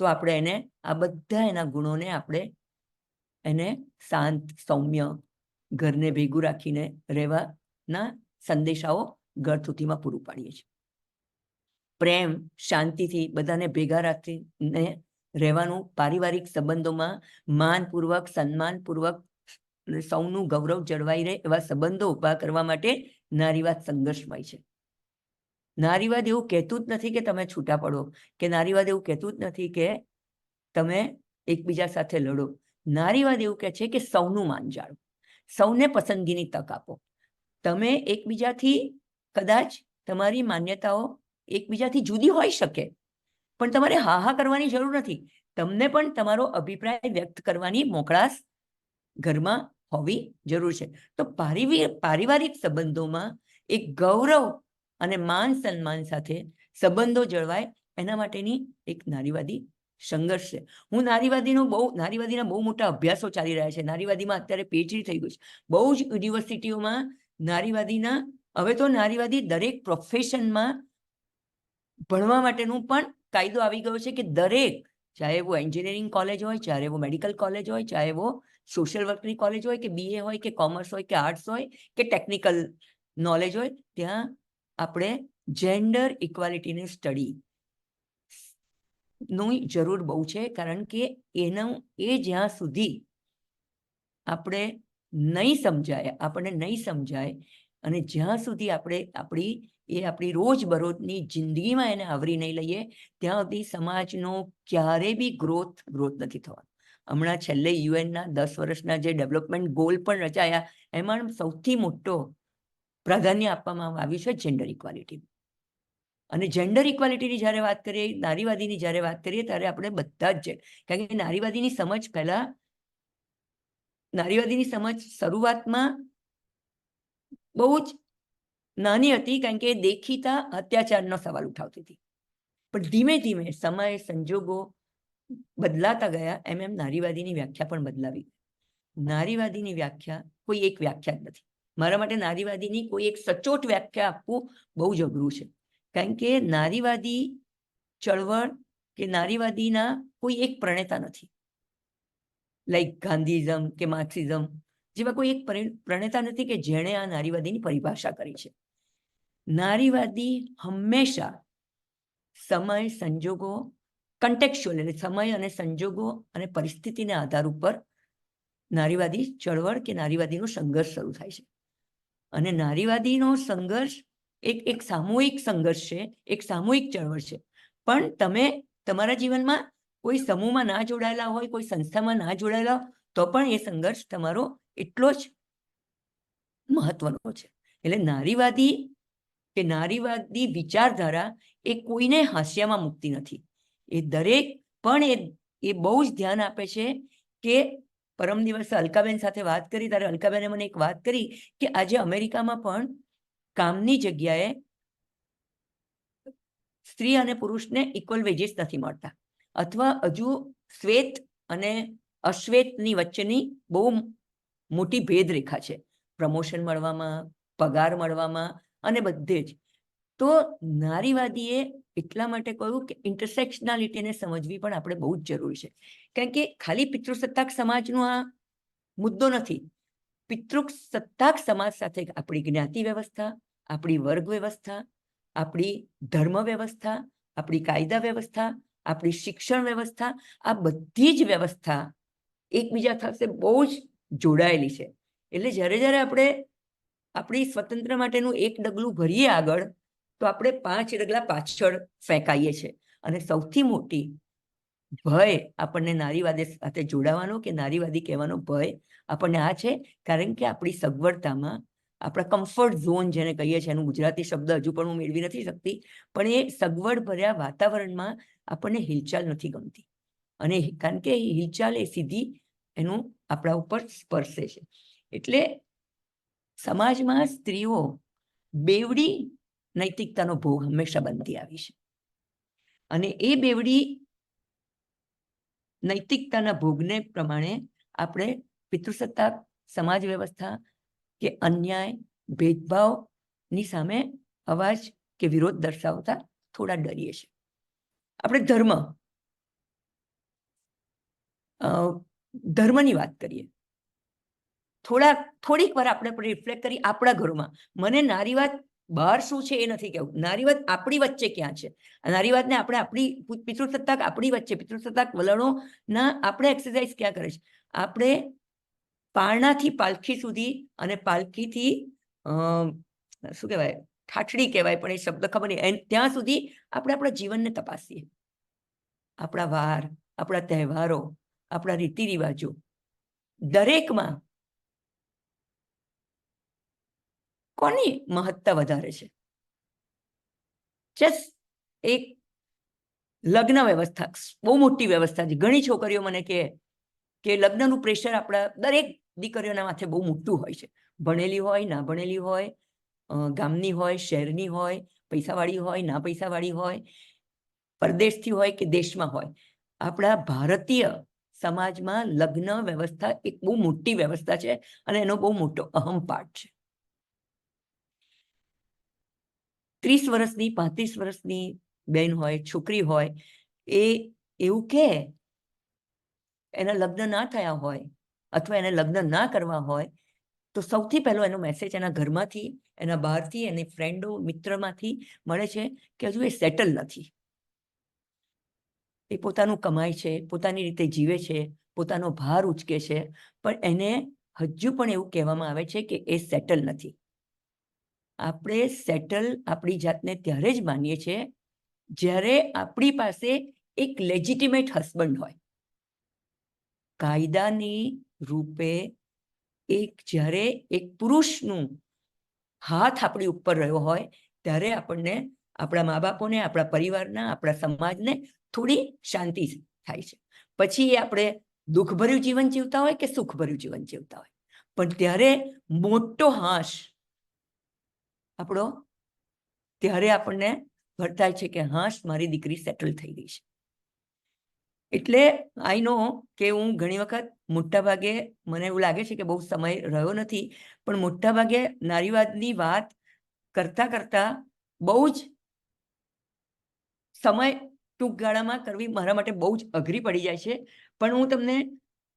તો આપણે એને આ બધા એના ગુણોને આપણે એને શાંત, સૌમ્ય, ઘરને ભેગું રાખીને રહેવાના સંદેશાઓ ઘર સુધીમાં પૂરું પાડીએ છીએ. પ્રેમ, શાંતિથી બધાને ભેગા રાખીને રહેવાનું, પારિવારિક સંબંધોમાં માનપૂર્વક, સન્માનપૂર્વક સૌનું ગૌરવ જળવાઈ રહે એવા સંબંધો ઊભા કરવા માટે નારીવાદ સંઘર્ષમય છે. નારીવાદ એવું કહેતું જ નથી કે તમે છૂટા પડો, કે નારીવાદ એવું કહેતું જ નથી કે તમે એકબીજા સાથે લડો. નારીવાદ એવું કહે છે કે સૌનું માન જાળવો, સૌને પસંદગીની તક આપો. તમે એકબીજાથી કદાચ તમારી માન્યતાઓ એકબીજાથી જુદી હોઈ શકે, પણ તમારે હા કરવાની જરૂર નથી. તમને પણ તમારો અભિપ્રાય વ્યક્ત કરવાની મોકળાશ ઘરમાં હોવી જરૂર છે. તો પારિવારિક સંબંધોમાં એક ગૌરવ અને માન સન્માન સાથે સંબંધો જળવાય એના માટેની એક નારીવાદી સંઘર્ષ છે. હું નારીવાદીના બહુ મોટા અભ્યાસો ચાલી રહ્યા છે. નારીવાદીમાં અત્યારે PhD થઈ ગયું છે. બહુ જ યુનિવર્સિટીઓમાં નારીવાદીના, હવે તો નારીવાદી દરેક પ્રોફેશનમાં ભણવા માટેનું પણ કાયદો આવી ગયો છે કે દરેક, ચાહે वो એન્જિનિયરિંગ કોલેજ હોય, ચાહે वो મેડિકલ કોલેજ હોય, ચાહે वो સોશિયલ વર્કની કોલેજ હોય, કે BA હોય, કે કોમર્સ હોય, કે આર્ટ્સ હોય, કે ટેકનિકલ નોલેજ હોય, ત્યાં આપણે જેન્ડર ઇક્વાલિટીની સ્ટડી ની જરૂર બહુ છે. કારણ કે જ્યાં સુધી આપણે આપણને નહીં સમજાય અને જ્યાં સુધી આપણે આપણી રોજબરોજની જિંદગીમાં એને આવરી નહીં લઈએ, ત્યાં સુધી સમાજનો ક્યારે બી ગ્રોથ નથી થવાનો. હમણાં છેલ્લે યુએનના 10 વર્ષના જે ડેવલપમેન્ટ ગોલ પણ રચાયા, એમાં સૌથી મોટો પ્રાધાન્ય આપવામાં આવ્યું છે જેન્ડર ઇક્વાલિટી. અને જેન્ડર ઇક્વાલિટીની જ્યારે વાત કરીએ, નારીવાદીની જ્યારે વાત કરીએ, ત્યારે આપણે બધા જ છે. કારણ કે નારીવાદીની સમજ શરૂઆતમાં બહુ જ નાની હતી, કારણ કે દેખીતા અત્યાચારનો સવાલ ઉઠાવતી હતી. પણ ધીમે ધીમે સમય, સંજોગો બદલાતા ગયા, એમ નારીવાદીની વ્યાખ્યા પણ બદલાવી. નારીવાદીની વ્યાખ્યા કોઈ એક વ્યાખ્યા જ નથી. મારા માટે નારીવાદીની કોઈ એક સચોટ વ્યાખ્યા આપવું બહુ જ અઘરું છે. કારણ કે નારીવાદી ચળવળ કે નારીવાદીના કોઈ એક પ્રણેતા નથી. લાઈક ગાંધીઝમ કે માર્ક્સિઝમ જેવા કોઈ એક પ્રણેતા નથી કે જેણે આ નારીવાદીની પરિભાષા કરી છે. નારીવાદી હંમેશા સમય, સંજોગો, કન્ટેક્સ્ચ્યુઅલ એટલે સમય અને સંજોગો અને પરિસ્થિતિના આધાર ઉપર નારીવાદી ચળવળ કે નારીવાદીનો સંઘર્ષ શરૂ થાય છે. અને નારીવાદીનો સંઘર્ષ એક સામૂહિક સંઘર્ષ છે, એક સામૂહિક ચળવળ છે. પણ તમે તમારા જીવનમાં કોઈ સમૂહમાં ના જોડાયેલા હોય, કોઈ સંસ્થામાં ના જોડાયેલા હોય, તો પણ એ સંઘર્ષ તમારો એટલો જ મહત્વનો છે. એટલે નારીવાદી વિચારધારા એ કોઈને હાસ્યામાં મૂકતી નથી. એ દરેક પણ એ બહુ જ ધ્યાન આપે છે કે પરમ દિવસે અલકાબેન સાથે વાત કરી ત્યારે અલકાબેને મને એક વાત કરી કે આજે અમેરિકામાં પણ કામની જગ્યાએ સ્ત્રી અને પુરુષને ઇક્વલ વેજીસ નથી મળતા, અથવા હજુ શ્વેત અને અશ્વેતની વચ્ચેની બહુ મોટી ભેદરેખા છે પ્રમોશન મળવામાં, પગાર મળવામાં અને બધે જ. તો નારીવાદીએ એટલા માટે કહ્યું કે ઇન્ટરસેક્શનાલિટીને સમજવી પણ આપણે બહુ જ જરૂરી છે. કારણ કે ખાલી પિતૃસત્તાક સમાજનો આ મુદ્દો નથી. પિતૃસત્તાક સમાજ સાથે આપણી જ્ઞાતિ વ્યવસ્થા, આપણી વર્ગ વ્યવસ્થા, આપણી ધર્મ વ્યવસ્થા, આપણી કાયદા વ્યવસ્થા, આપણી શિક્ષણ વ્યવસ્થા, આ બધી જ વ્યવસ્થા એકબીજા સાથે બહુ જ જોડાયેલી છે. એટલે જ્યારે આપણે આપણી સ્વતંત્ર માટેનું એક ડગલું ભરીએ આગળ, તો આપણે 5 ડગલા પાછળ ફેંકાઈએ છીએ. અને સૌથી મોટી ભય આપણને નારીવાદી સાથે જોડાવાનો કે નારીવાદી કહેવાનો ભય આપણને આ છે, કારણ કે આપણી સગવડતામાં, આપણા કમ્ફર્ટ ઝોન જેને કહીએ છીએ, એનું ગુજરાતી શબ્દ હજુ પણ હું મેળવી નથી શકતી, પણ એ સગવડ ભર્યા વાતાવરણમાં આપણને હિલચાલ નથી ગમતી. અને કારણ કે હિલચાલ એ સીધી એનું આપણા ઉપર સ્પર્શે છે. એટલે સમાજમાં સ્ત્રીઓ બેવડી નૈતિકતાનો ભોગ હંમેશા બનતી આવી છે. અને એ બેવડી નૈતિકતાના ભોગને પ્રમાણે આપણે પિતૃસત્તાક સમાજ વ્યવસ્થા કે અન્યાય, ભેદભાવની સામે અવાજ કે વિરોધ દર્શાવતા થોડા ડરીએ છીએ. આપણે ધર્મની વાત કરીએ. થોડીક વાર આપણે રિફ્લેક્ટ કરી આપણા ઘરોમાં. મને નારીવાદ બહાર શું છે એ નથી કહેવું, નારીવાદ આપણી વચ્ચે ક્યાં છે. નારીવાદને આપણે આપણી પિતૃસત્તાક આપણી વચ્ચે, પિતૃસત્તાક વલણોના આપણે એક્સરસાઇઝ ક્યાં કરે છે. આપણે પારણાથી પાલખી સુધી અને પાલખીથી શું કહેવાય, ઠાઠડી કહેવાય, પણ એ શબ્દ ખબર નહીં, ત્યાં સુધી આપણે આપણા જીવનને તપાસીએ. આપણા વાર, આપણા તહેવારો, આપણા રીતિ રિવાજો, દરેકમાં કોની મહત્તા વધારે છે. જસ્ટ એક લગ્ન વ્યવસ્થા બહુ મોટી વ્યવસ્થા છે. ઘણી છોકરીઓ મને કહે કે લગ્નનું પ્રેશર આપણા દરેક દીકરીઓના માથે બહુ મોટું હોય છે. ભણેલી હોય, ના ભણેલી હોય, ગામની હોય, શહેરની હોય, પૈસાવાળી હોય, ના પૈસાવાળી હોય, પરદેશથી હોય કે દેશમાં હોય. આપણા ભારતીય સમાજમાં લગ્ન વ્યવસ્થા એક બહુ મોટી વ્યવસ્થા છે અને એનો બહુ મોટો અહમ પાઠ છે. 30 વર્ષની, 35 વર્ષની બેન હોય, છોકરી હોય, એ એવું કે એના લગ્ન ના થયા હોય અથવા એને લગ્ન ના કરવા હોય, તો સૌથી પહેલો એનો મેસેજ એના ઘરમાંથી, એના બહારથી, એની ફ્રેન્ડો, મિત્રમાંથી મળે છે કે હજુ એ સેટલ નથી. એ પોતાનું કમાય છે, પોતાની રીતે જીવે છે, પોતાનો ભાર ઉચકે છે, પણ એને હજુ પણ એવું કહેવામાં આવે છે કે એ સેટલ નથી. આપણે સેટલ આપણી જાતને ત્યારે જ માનીએ છીએ જ્યારે આપણી પાસે એક લેજિટિમેટ હસબન્ડ હોય. કાયદાની રૂપે જ્યારે એક પુરુષનું હાથ આપણી ઉપર રહ્યો હોય ત્યારે આપણને, આપણા મા બાપોને, આપણા પરિવારના, આપણા સમાજને થોડી શાંતિ થાય છે. પછી આપણે દુઃખભર્યું જીવન જીવતા હોય કે સુખભર્યું જીવન જીવતા હોય, પણ ત્યારે મોટો હાશ આપણો ત્યારે આપણને વર્તાય છે કે હાશ, મારી દીકરી સેટલ થઈ ગઈ છે. એટલે આઈ નો કે હું ઘણી વખત મોટા ભાગે મને એવું લાગે છે કે બહુ સમય રહ્યો નથી, પણ મોટા ભાગે નારીવાદની વાત કરતા કરતા બહુ જ સમય ટૂંક ગાળામાં કરવી મારા માટે બહુ જ અઘરી પડી જાય છે. પણ હું તમને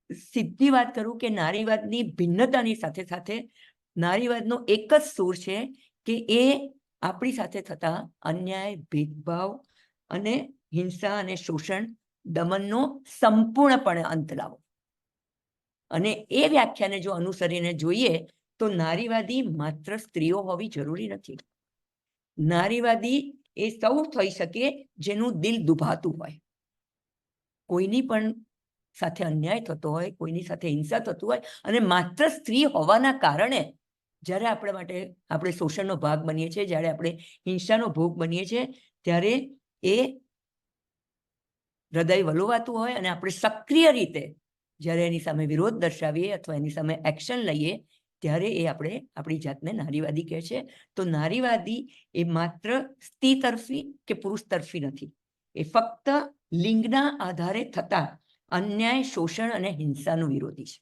સીધી વાત કરું કે નારીવાદની ભિન્નતાની સાથે સાથે નારીવાદનો એક જ સૂર છે કે એ આપણી સાથે થતા અન્યાય, ભેદભાવ અને હિંસા અને શોષણ, દમનનો સંપૂર્ણપણે અંત લાવો. અને એ વ્યાખ્યાને જો અનુસરીને જોઈએ તો નારીવાદી માત્ર સ્ત્રીઓ હોવી જરૂરી નથી. નારીવાદી એ સૌ થઈ શકે જેનું દિલ દુભાતું હોય. કોઈની પણ સાથે અન્યાય થતો હોય, કોઈની સાથે હિંસા થતું હોય, અને માત્ર સ્ત્રી હોવાના કારણે જ્યારે આપણે શોષણનો ભાગ બનીએ છીએ, જ્યારે આપણે હિંસાનો ભોગ બનીએ છીએ, ત્યારે એ હૃદય વલોવાતું હોય અને આપણે સક્રિય રીતે જ્યારે એની સામે વિરોધ દર્શાવીએ અથવા એની સામે એક્શન લઈએ ત્યારે એ આપણે આપણી જાતને નારીવાદી કહે છે. તો નારીવાદી એ માત્ર સ્ત્રી તરફી કે પુરુષ તરફી નથી, એ ફક્ત લિંગના આધારે થતા અન્યાય, શોષણ અને હિંસાનું વિરોધી છે.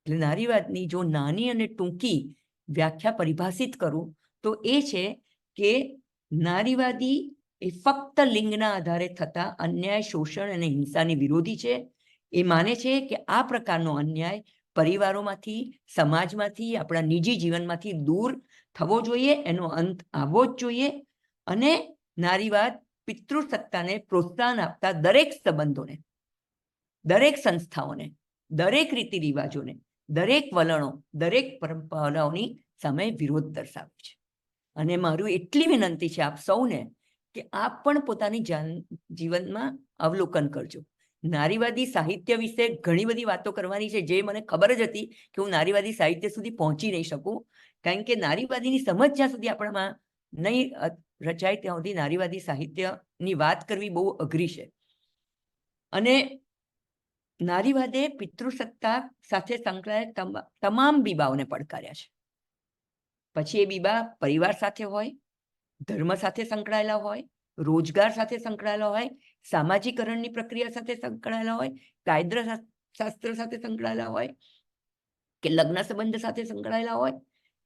એટલે નારીવાદની જો નાની અને ટૂંકી વ્યાખ્યા પરિભાષિત કરું તો એ છે કે નારીવાદી એ ફક્ત લિંગના આધારે થતા અન્યાય, શોષણ અને હિંસાની વિરોધી છે. એ માને છે કે આ પ્રકારનો અન્યાય પરિવારોમાંથી, સમાજમાંથી, આપણા નિજી જીવનમાંથી દૂર થવો જોઈએ, એનો અંત આવવો જ જોઈએ. અને નારીવાદ પિતૃસત્તાને પ્રોત્સાહન આપતા દરેક સંબંધોને, દરેક સંસ્થાઓને, દરેક રીતિ રિવાજોને, દરેક વલણો, દરેક પરંપરાઓની સામે વિરોધ દર્શાવે છે. અને મારું એટલી વિનંતી છે આપ સૌને કે આપ પણ પોતાની જીવનમાં અવલોકન કરજો. નારીવાદી સાહિત્ય વિશે ઘણી બધી વાતો કરવાની છે, જે મને ખબર જ હતી કે હું નારીવાદી સાહિત્ય સુધી પહોંચી નહીં શકું, કારણ કે નારીવાદીની સમજ જ્યાં સુધી આપણામાં નહીં રચાય ત્યાં સુધી નારીવાદી સાહિત્યની વાત કરવી બહુ અઘરી છે. અને નારીવાદે પિતૃસત્તાક સાથે સંકળાયેલ તમામ બીબાઓને પડકાર્યા છે. પછી એ બીબા પરિવાર સાથે હોય, ધર્મ સાથે સંકળાયેલા હોય, રોજગાર સાથે સંકળાયેલા હોય, સામાજિકરણની પ્રક્રિયા સાથે સંકળાયેલા હોય, કાયદા શાસ્ત્ર સાથે સંકળાયેલા હોય, કે લગ્ન સંબંધ સાથે સંકળાયેલા હોય,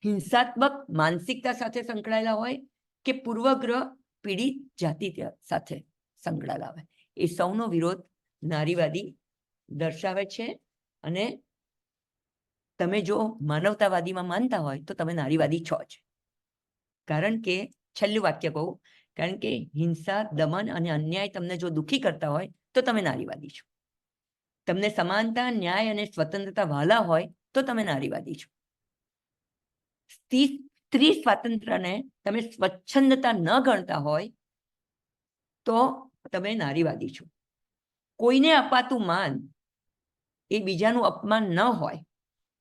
હિંસાત્મક માનસિકતા સાથે સંકળાયેલા હોય, કે પૂર્વગ્રહ પીડિત જાતિ સાથે સંકળાયેલા હોય. એ સૌનો વિરોધ નારીવાદી દર્શાવે છે. અને તમે જો માનવતાવાદીમાં માનતા હોય તો તમે નારીવાદી છો જ. કારણ કે છેલ્લું વાક્ય કહું, કારણ કે હિંસા, દમન અને અન્યાય તમને જો દુઃખી કરતા હોય તો તમે નારીવાદી છો. તમને સમાનતા, ન્યાય અને સ્વતંત્રતા વહાલા હોય તો તમે નારીવાદી છો. સ્ત્રી સ્વાતંત્ર્યને તમે સ્વચ્છંદતા ન ગણતા હોય તો તમે નારીવાદી છો. કોઈને અપાતું માન એ બીજાનું અપમાન ન હોય,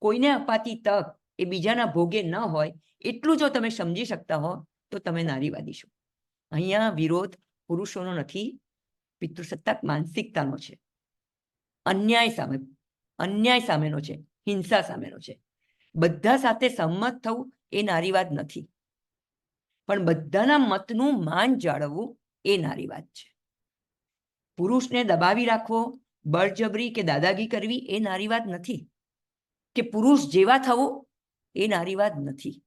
કોઈને અપાતી તક એ બીજાના ભોગે ન હોય, એટલું જો તમે સમજી શકતા હો તો તમે નારીવાદી છો. અહીંયા વિરોધ પુરુષોનો નથી, પિતૃસત્તાક માનસિકતાનો છે, અન્યાય સામેનો છે, હિંસા સામેનો છે. બધા સાથે સંમત થવું એ નારીવાદ નથી, પણ બધાના મતનું માન જાળવવું એ નારીવાદ છે. પુરુષને દબાવી રાખવો, બળજબરી કે દાદાગી કરવી એ નારીવાદ નથી, કે પુરુષ જેવા થવું એ નારીવાદ નથી.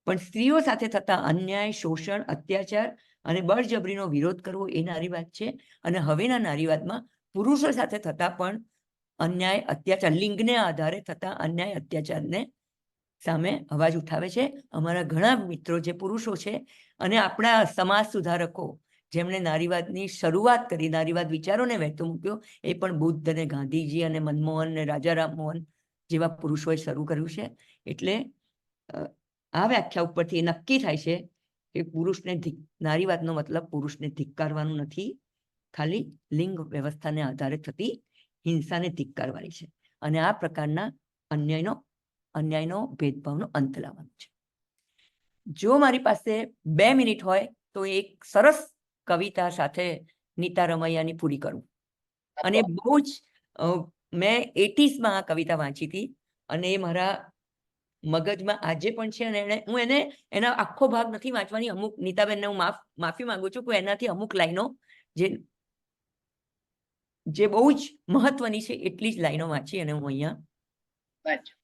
પણ સ્ત્રીઓ સાથે થતા અન્યાય, શોષણ, અત્યાચાર અને બળજબરીનો વિરોધ કરવો એ નારીવાદ છે. અને હવેના નારીવાદમાં પુરુષો સાથે થતા પણ અન્યાય, અત્યાચાર, લિંગને આધારે થતા અન્યાય, અત્યાચારને સામે અવાજ ઉઠાવે છે. અમારા ઘણા મિત્રો જે પુરુષો છે અને આપણા સમાજ સુધારકો જેમણે નારીવાદની શરૂઆત કરી, નારીવાદ વિચારોને વહેતો મૂક્યો, એ પણ બુદ્ધ અને ગાંધીજી અને મનમોહન અને રાજા રામમોહન જેવા પુરુષોએ શરૂ કર્યું છે. એટલે આ વ્યાખ્યા ઉપરથી એ નક્કી થાય છે કે નારીવાદનો મતલબ પુરુષને ધિક્કારવાનું નથી, ખાલી લિંગ વ્યવસ્થાને આધારે થતી હિંસાને ધિક્કારવાની છે. અને આ પ્રકારના અન્યાયનો ભેદભાવનો અંત લાવવાનો છે. જો મારી પાસે 2 મિનિટ હોય તો એક સરસ કવિતા સાથે નીતા રમૈયાની પૂરી કરું. અને બહુ જ મેં 80s આ કવિતા વાંચી હતી અને એ મારા મગજમાં આજે પણ છે. અને હું એના આખો ભાગ નથી વાંચવાની. અમુક નીતાબેનને હું માફી માંગુ છું કે એનાથી અમુક લાઈનો જે બહુ જ મહત્વની છે એટલી જ લાઈનો વાંચી અને હું અહીંયા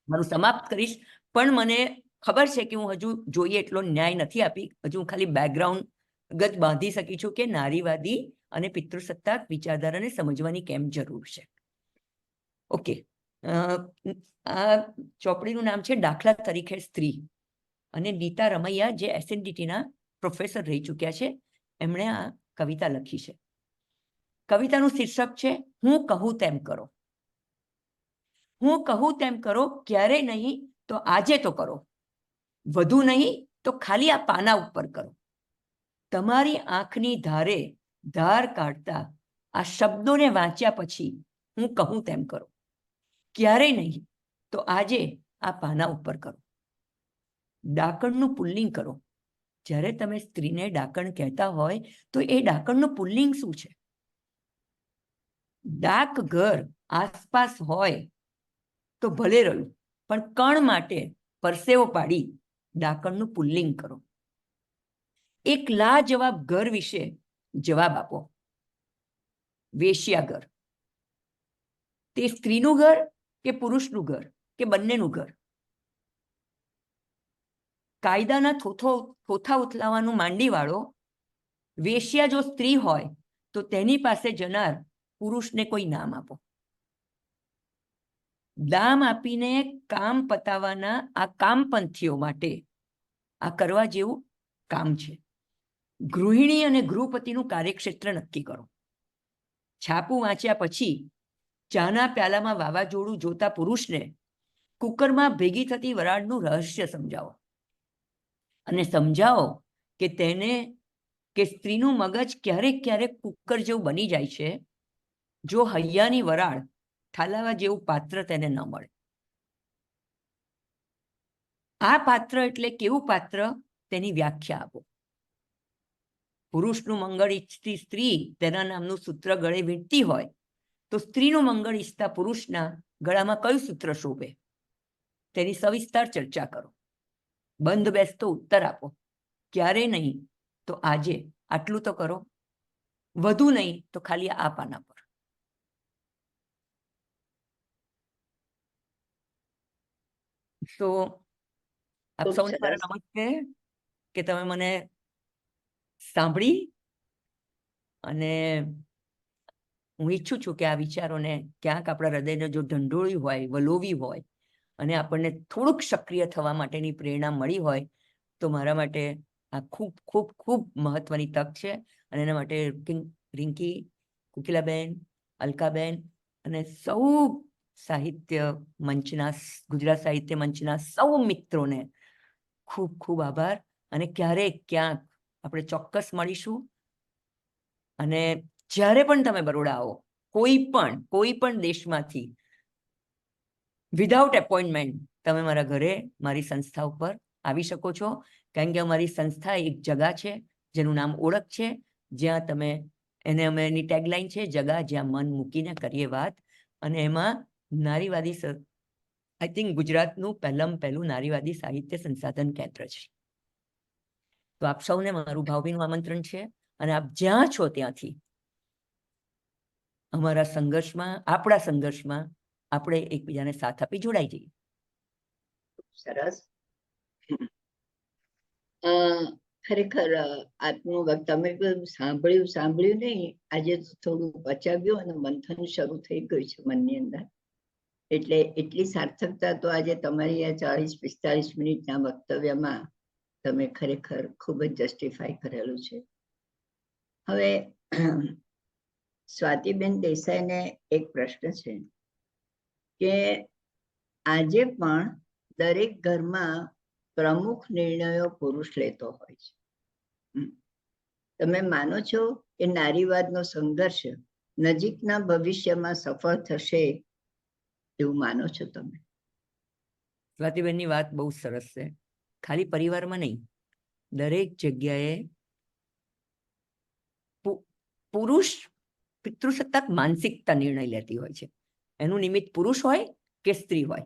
મારું સમાપ્ત કરીશ. પણ મને ખબર છે કે હું હજુ જોઈએ એટલો ન્યાય નથી આપી. હજુ હું ખાલી બેકગ્રાઉન્ડ ગત બાંધી શકી છું કે નારીવાદી અને પિતૃસત્તાક વિચારધારાને સમજવાની કેમ જરૂર છે. ઓકે, આ ચોપડીનું નામ છે દાખલા તરીકે સ્ત્રી. અને નીતા રમૈયા જે એસએનડીટીના પ્રોફેસર રહી ચૂક્યા છે, એમણે આ કવિતા લખી છે. કવિતાનું શીર્ષક છે હું કહું તેમ કરો. હું કહું તેમ કરો, ક્યારેય નહીં તો આજે તો કરો, વધુ નહીં તો ખાલી આ પાના ઉપર કરો. તમારી આંખની ધાર કાઢતા આ શબ્દોને વાંચ્યા પછી હું કહું તેમ કરો, ક્યારેય નહીં તો આજે આ પાના ઉપર કરો. ડાકણનું પુલ્લિંગ કરો. જ્યારે તમે સ્ત્રીને ડાકણ કહેતા હોય તો એ ડાકણનું પુલ્લિંગ શું છે? ડાક ઘર આસપાસ હોય તો ભલે રહ્યું, પણ કણ માટે પરસેવો પાડી ડાકણનું પુલ્લિંગ કરો. એક લાજવાબ ઘર વિશે જવાબ આપો. વેશ્યાઘર. તે સ્ત્રીનું ઘર કે પુરુષનું ઘર કે બંનેનું ઘર? કાયદાના થોથા ઉથલાવાનું માંડી વાળો વેશ્યા જો સ્ત્રી હોય તો તેની પાસે જનાર પુરુષને કોઈ નામ આપો. દામ આપીને કામ પતાવવાના આ કામપંથીઓ માટે આ કરવા જેવું કામ છે. ગૃહિણી અને ગૃહપતિનું કાર્યક્ષેત્ર નક્કી કરો. છાપું વાંચ્યા પછી ચાના પ્યાલામાં વાવાઝોડું જોતા પુરુષને કુકરમાં ભેગી થતી વરાળનું રહસ્ય સમજાવો. અને સમજાવો કે તેને કે સ્ત્રીનું મગજ ક્યારેક ક્યારેક કુકર જેવું બની જાય છે જો હૈયાની વરાળ ઠાલાવા જેવું પાત્ર તેને ન મળે. આ પાત્ર એટલે કેવું પાત્ર તેની વ્યાખ્યા આપો. પુરુષનું મંગળ ઈચ્છતી સ્ત્રી તેના નામનું સૂત્ર ગળે વીંટતી હોય તો સ્ત્રીનું મંગળ ઈચ્છતા પુરુષના ગળામાં કયું સૂત્ર શોભે તેની સવિસ્તાર ચર્ચા કરો. બંધ બેસતો ઉત્તર આપો. ક્યારે નહીં તો આજે, આટલું તો કરો. વધુ નહીં તો ખાલી આ પાના પર. તો આપ ખૂબ સૌને મારા સરસ. નમસ્તે કે તમે મને સાંભળી અને હું ઈચ્છું છું કે આ વિચારોને ક્યાંક આપણા હૃદયને જો ઢંઢોળ્યું હોય, વલોવી હોય અને આપણને થોડુંક સક્રિય થવા માટેની પ્રેરણા મળી હોય તો મારા માટે આ ખૂબ ખૂબ ખૂબ મહત્વની તક છે. અને એના માટે રિંકી, કોકિલાબેન, અલકાબેન અને સૌ સાહિત્ય મંચના, ગુજરાત સાહિત્ય મંચના સૌ મિત્રોને ખૂબ ખૂબ આભાર. અને ક્યારેક ક્યાંક આપણે ચોક્કસ મળીશું. અને જ્યારે પણ તમે બરોડા આવો, કોઈ પણ દેશમાંથી વિધાઉટ એપોઇન્ટમેન્ટ તમે મારા ઘરે, મારી સંસ્થા ઉપર આવી શકો છો. કારણ કે અમારી સંસ્થા એક જગા છે જેનું નામ ઓળખ છે, જ્યાં તમે અમે એની ટેગલાઈન છે, જગા જ્યાં મન મૂકીને કરીએ વાત. અને એમાં નારીવાદી, આઈ થિંક ગુજરાતનું પહેલું નારીવાદી સાહિત્ય સંસાધન કેન્દ્ર છે. તો આપ સૌને મારું ભાવભીનું આમંત્રણ છે. અને આપ જ્યાં છો ત્યાંથી અમારા સંઘર્ષમાં, આપણા સંઘર્ષમાં આપણે એકબીજાને સાથ આપી જોડાઈ જઈએ. સરસ. ખરેખર આપનું તમે સાંભળ્યું નહીં, આજે થોડું પચાવ્યું અને મંથન શરૂ થઈ ગયું છે મનની અંદર. એટલે એટલી સાર્થકતા તો આજે તમારી આ 40-45 મિનિટના વક્તવ્યમાં તમે ખરેખર ખૂબ જ જસ્ટિફાઈ કરેલું છે. હવે સ્વાતિબેન દેસાઈને એક પ્રશ્ન છે કે આજે પણ દરેક ઘરમાં પ્રમુખ નિર્ણયો પુરુષ લેતો હોય છે. તમે માનો છો કે નારીવાદનો સંઘર્ષ નજીકના ભવિષ્યમાં સફળ થશે એવું માનો છો તમે? સ્વાતિબેનની વાત બહુ સરસ છે. ખાલી પરિવારમાં નહીં, દરેક જગ્યાએ પુરુષ પિતૃસત્તાક માનસિકતા નિર્ણય લેતી હોય છે. એનું નિમિત્ત પુરુષ હોય કે સ્ત્રી હોય,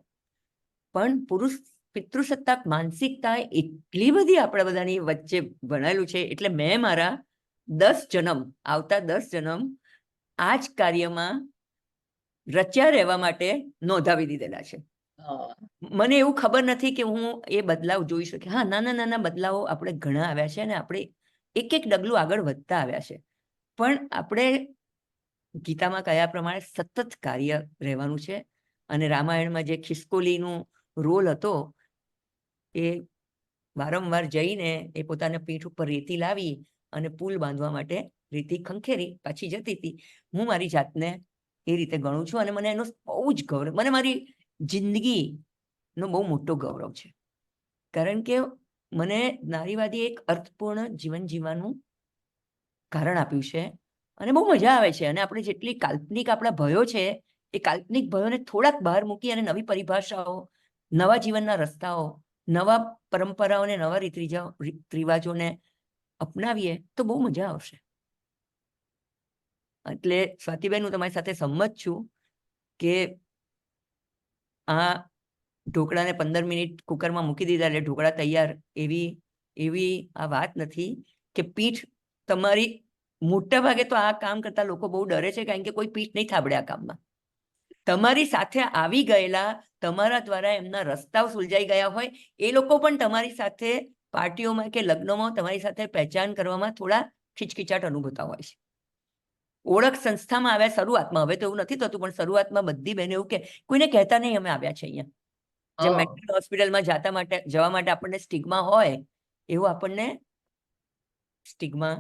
પણ પુરુષ પિતૃસત્તાક માનસિકતા એટલી બધી આપણા બધાની વચ્ચે ભણાયેલું છે. એટલે મેં મારા 10 જન્મ, આવતા 10 જન્મ આ જ કાર્યમાં રચ્યા રહેવા માટે નોંધાવી દીધેલા છે. મને એવું ખબર નથી કે હું એ બદલાવ જોઈ શકે. હા, નાના નાના બદલાવો આપણે ઘણા આવ્યા છે અને આપણે એક એક ડગલું આગળ વધતા આવ્યા છે. પણ આપણે ગીતામાં કયા પ્રમાણે સતત કાર્ય રહેવાનું છે. અને રામાયણમાં જે ખિસકોલીનું રોલ હતો, એ વારંવાર જઈને એ પોતાના પીઠ ઉપર રેતી લાવી અને પુલ બાંધવા માટે રેતી ખંખેરી પાછી જતી હતી. હું મારી જાતને એ રીતે ગણું છું અને મને એનો બહુ જ ગૌરવ, મને મારી જિંદગીનો બહુ મોટો ગૌરવ છે. કારણ કે મને નારીવાદી એક અર્થપૂર્ણ જીવન જીવવાનું કારણ આપ્યું છે અને બહુ મજા આવે છે. અને આપણે જેટલી કાલ્પનિક આપણા ભયો છે, એ કાલ્પનિક ભયોને થોડાક બહાર મૂકી અને નવી પરિભાષાઓ, નવા જીવનના રસ્તાઓ, નવા પરંપરાઓને, નવા રીત રિવાજોને અપનાવીએ તો બહુ મજા આવશે. એટલે સ્વાતિબેન, હું તમારી સાથે સંમત છું કે આ ઢોકળાને 15 મિનિટ કુકરમાં મૂકી દીધા એટલે ઢોકળા તૈયાર, એવી આ વાત નથી. કે પીઠ તમારી, મોટા ભાગે તો આ કામ કરતા લોકો બહુ ડરે છે, કારણ કે કોઈ પીઠ નહીં થાબડે આ કામમાં. તમારી સાથે આવી ગયેલા, તમારા દ્વારા એમના રસ્તાઓ સુલઝાઈ ગયા હોય, એ લોકો પણ તમારી સાથે પાર્ટીઓમાં કે લગ્નમાં તમારી સાથે પહેચાન કરવામાં થોડા ખીચખીચાટ અનુભવતા હોય છે. ઓળખ સંસ્થામાં આવ્યા શરૂઆતમાં, હવે તો એવું નથી થતું, પણ શરૂઆતમાં બધી બહેનો એવું કે કોઈને કહેતા નહીં અમે આવ્યા છે અહીંયા. જેમ મેન્ટલ હોસ્પિટલમાં જવા માટે આપણને સ્ટિગ્મા હોય, એવું આપણને સ્ટિગ્મા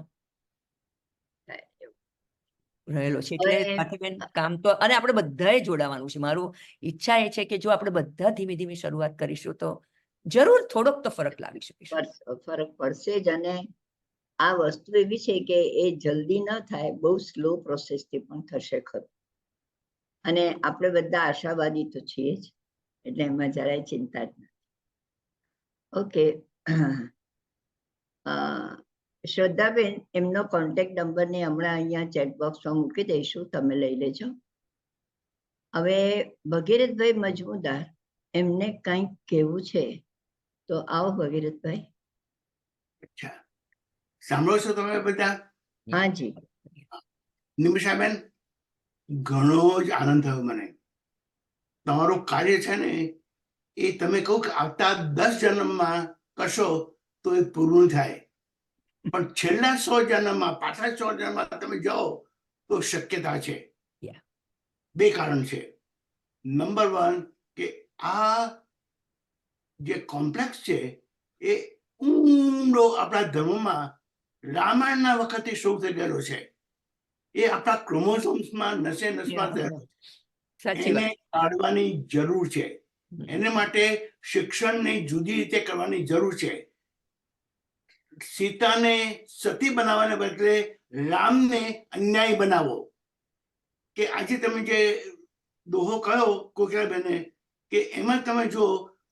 રહેલો છે. એટલે સ્વાતિબેન, કામ તો, અને આપણે બધાએ જોડાવાનું છે. મારું ઈચ્છા એ છે કે જો આપણે બધા ધીમે ધીમે શરૂઆત કરીશું તો જરૂર થોડોક તો ફરક લાવી શકીશું. ફરક પડશે જ. અને આ વસ્તુ એવી છે કે એ જલ્દી ન થાય, બહુ સ્લો પ્રોસેસથી પણ થશે ખરું. અને આપણે બધા આશાવાદી તો છીએ જ, એટલે એમાં જરાય ચિંતા જ નથી. ઓકે, શ્રદ્ધાબેન, એમનો કોન્ટેક્ટ નંબર ને હમણાં અહીંયા ચેટ બોક્સમાં મૂકી દઈશું, તમે લઈ લેજો. હવે ભગીરથભાઈ મજમુદાર, એમને કંઈક કહેવું છે, તો આવો ભગીરથભાઈ. અચ્છા, સાંભળો છો તમે બધા? હાજી. નિમિષાબેન, ઘણો જ આનંદ થયો મને. તમારું કાર્ય છે ને, એ તમે કહું કે આવતા 10 જન્મમાં કરશો તો એ પૂરું થાય, પણ છેલ્લા 100 જન્મમાં, પાછલા 100 જન્મમાં તમે જાઓ તો શક્યતા છે. Yeah. 2 કારણ છે. નંબર 1 કે આ જે કોમ્પ્લેક્સ છે એ ઊંડો આપણા ધર્મમાં રામાયણના વખતે શરૂ થઈ ગયેલો છે. એ આપણા ક્રોમોસોમ્સમાં નસે નસમાં થયેલો છે. સાચી એને વાત. કાઢવાની જરૂર છે. એને માટે શિક્ષણને જુદી રીતે કરવાની જરૂર છે. સીતાને સતી બનાવવાને બદલે રામને અન્યાયી બનાવો. કે આજે તમે જે દોહો કહ્યો કોકિલાબેને, કે એમાં તમે જો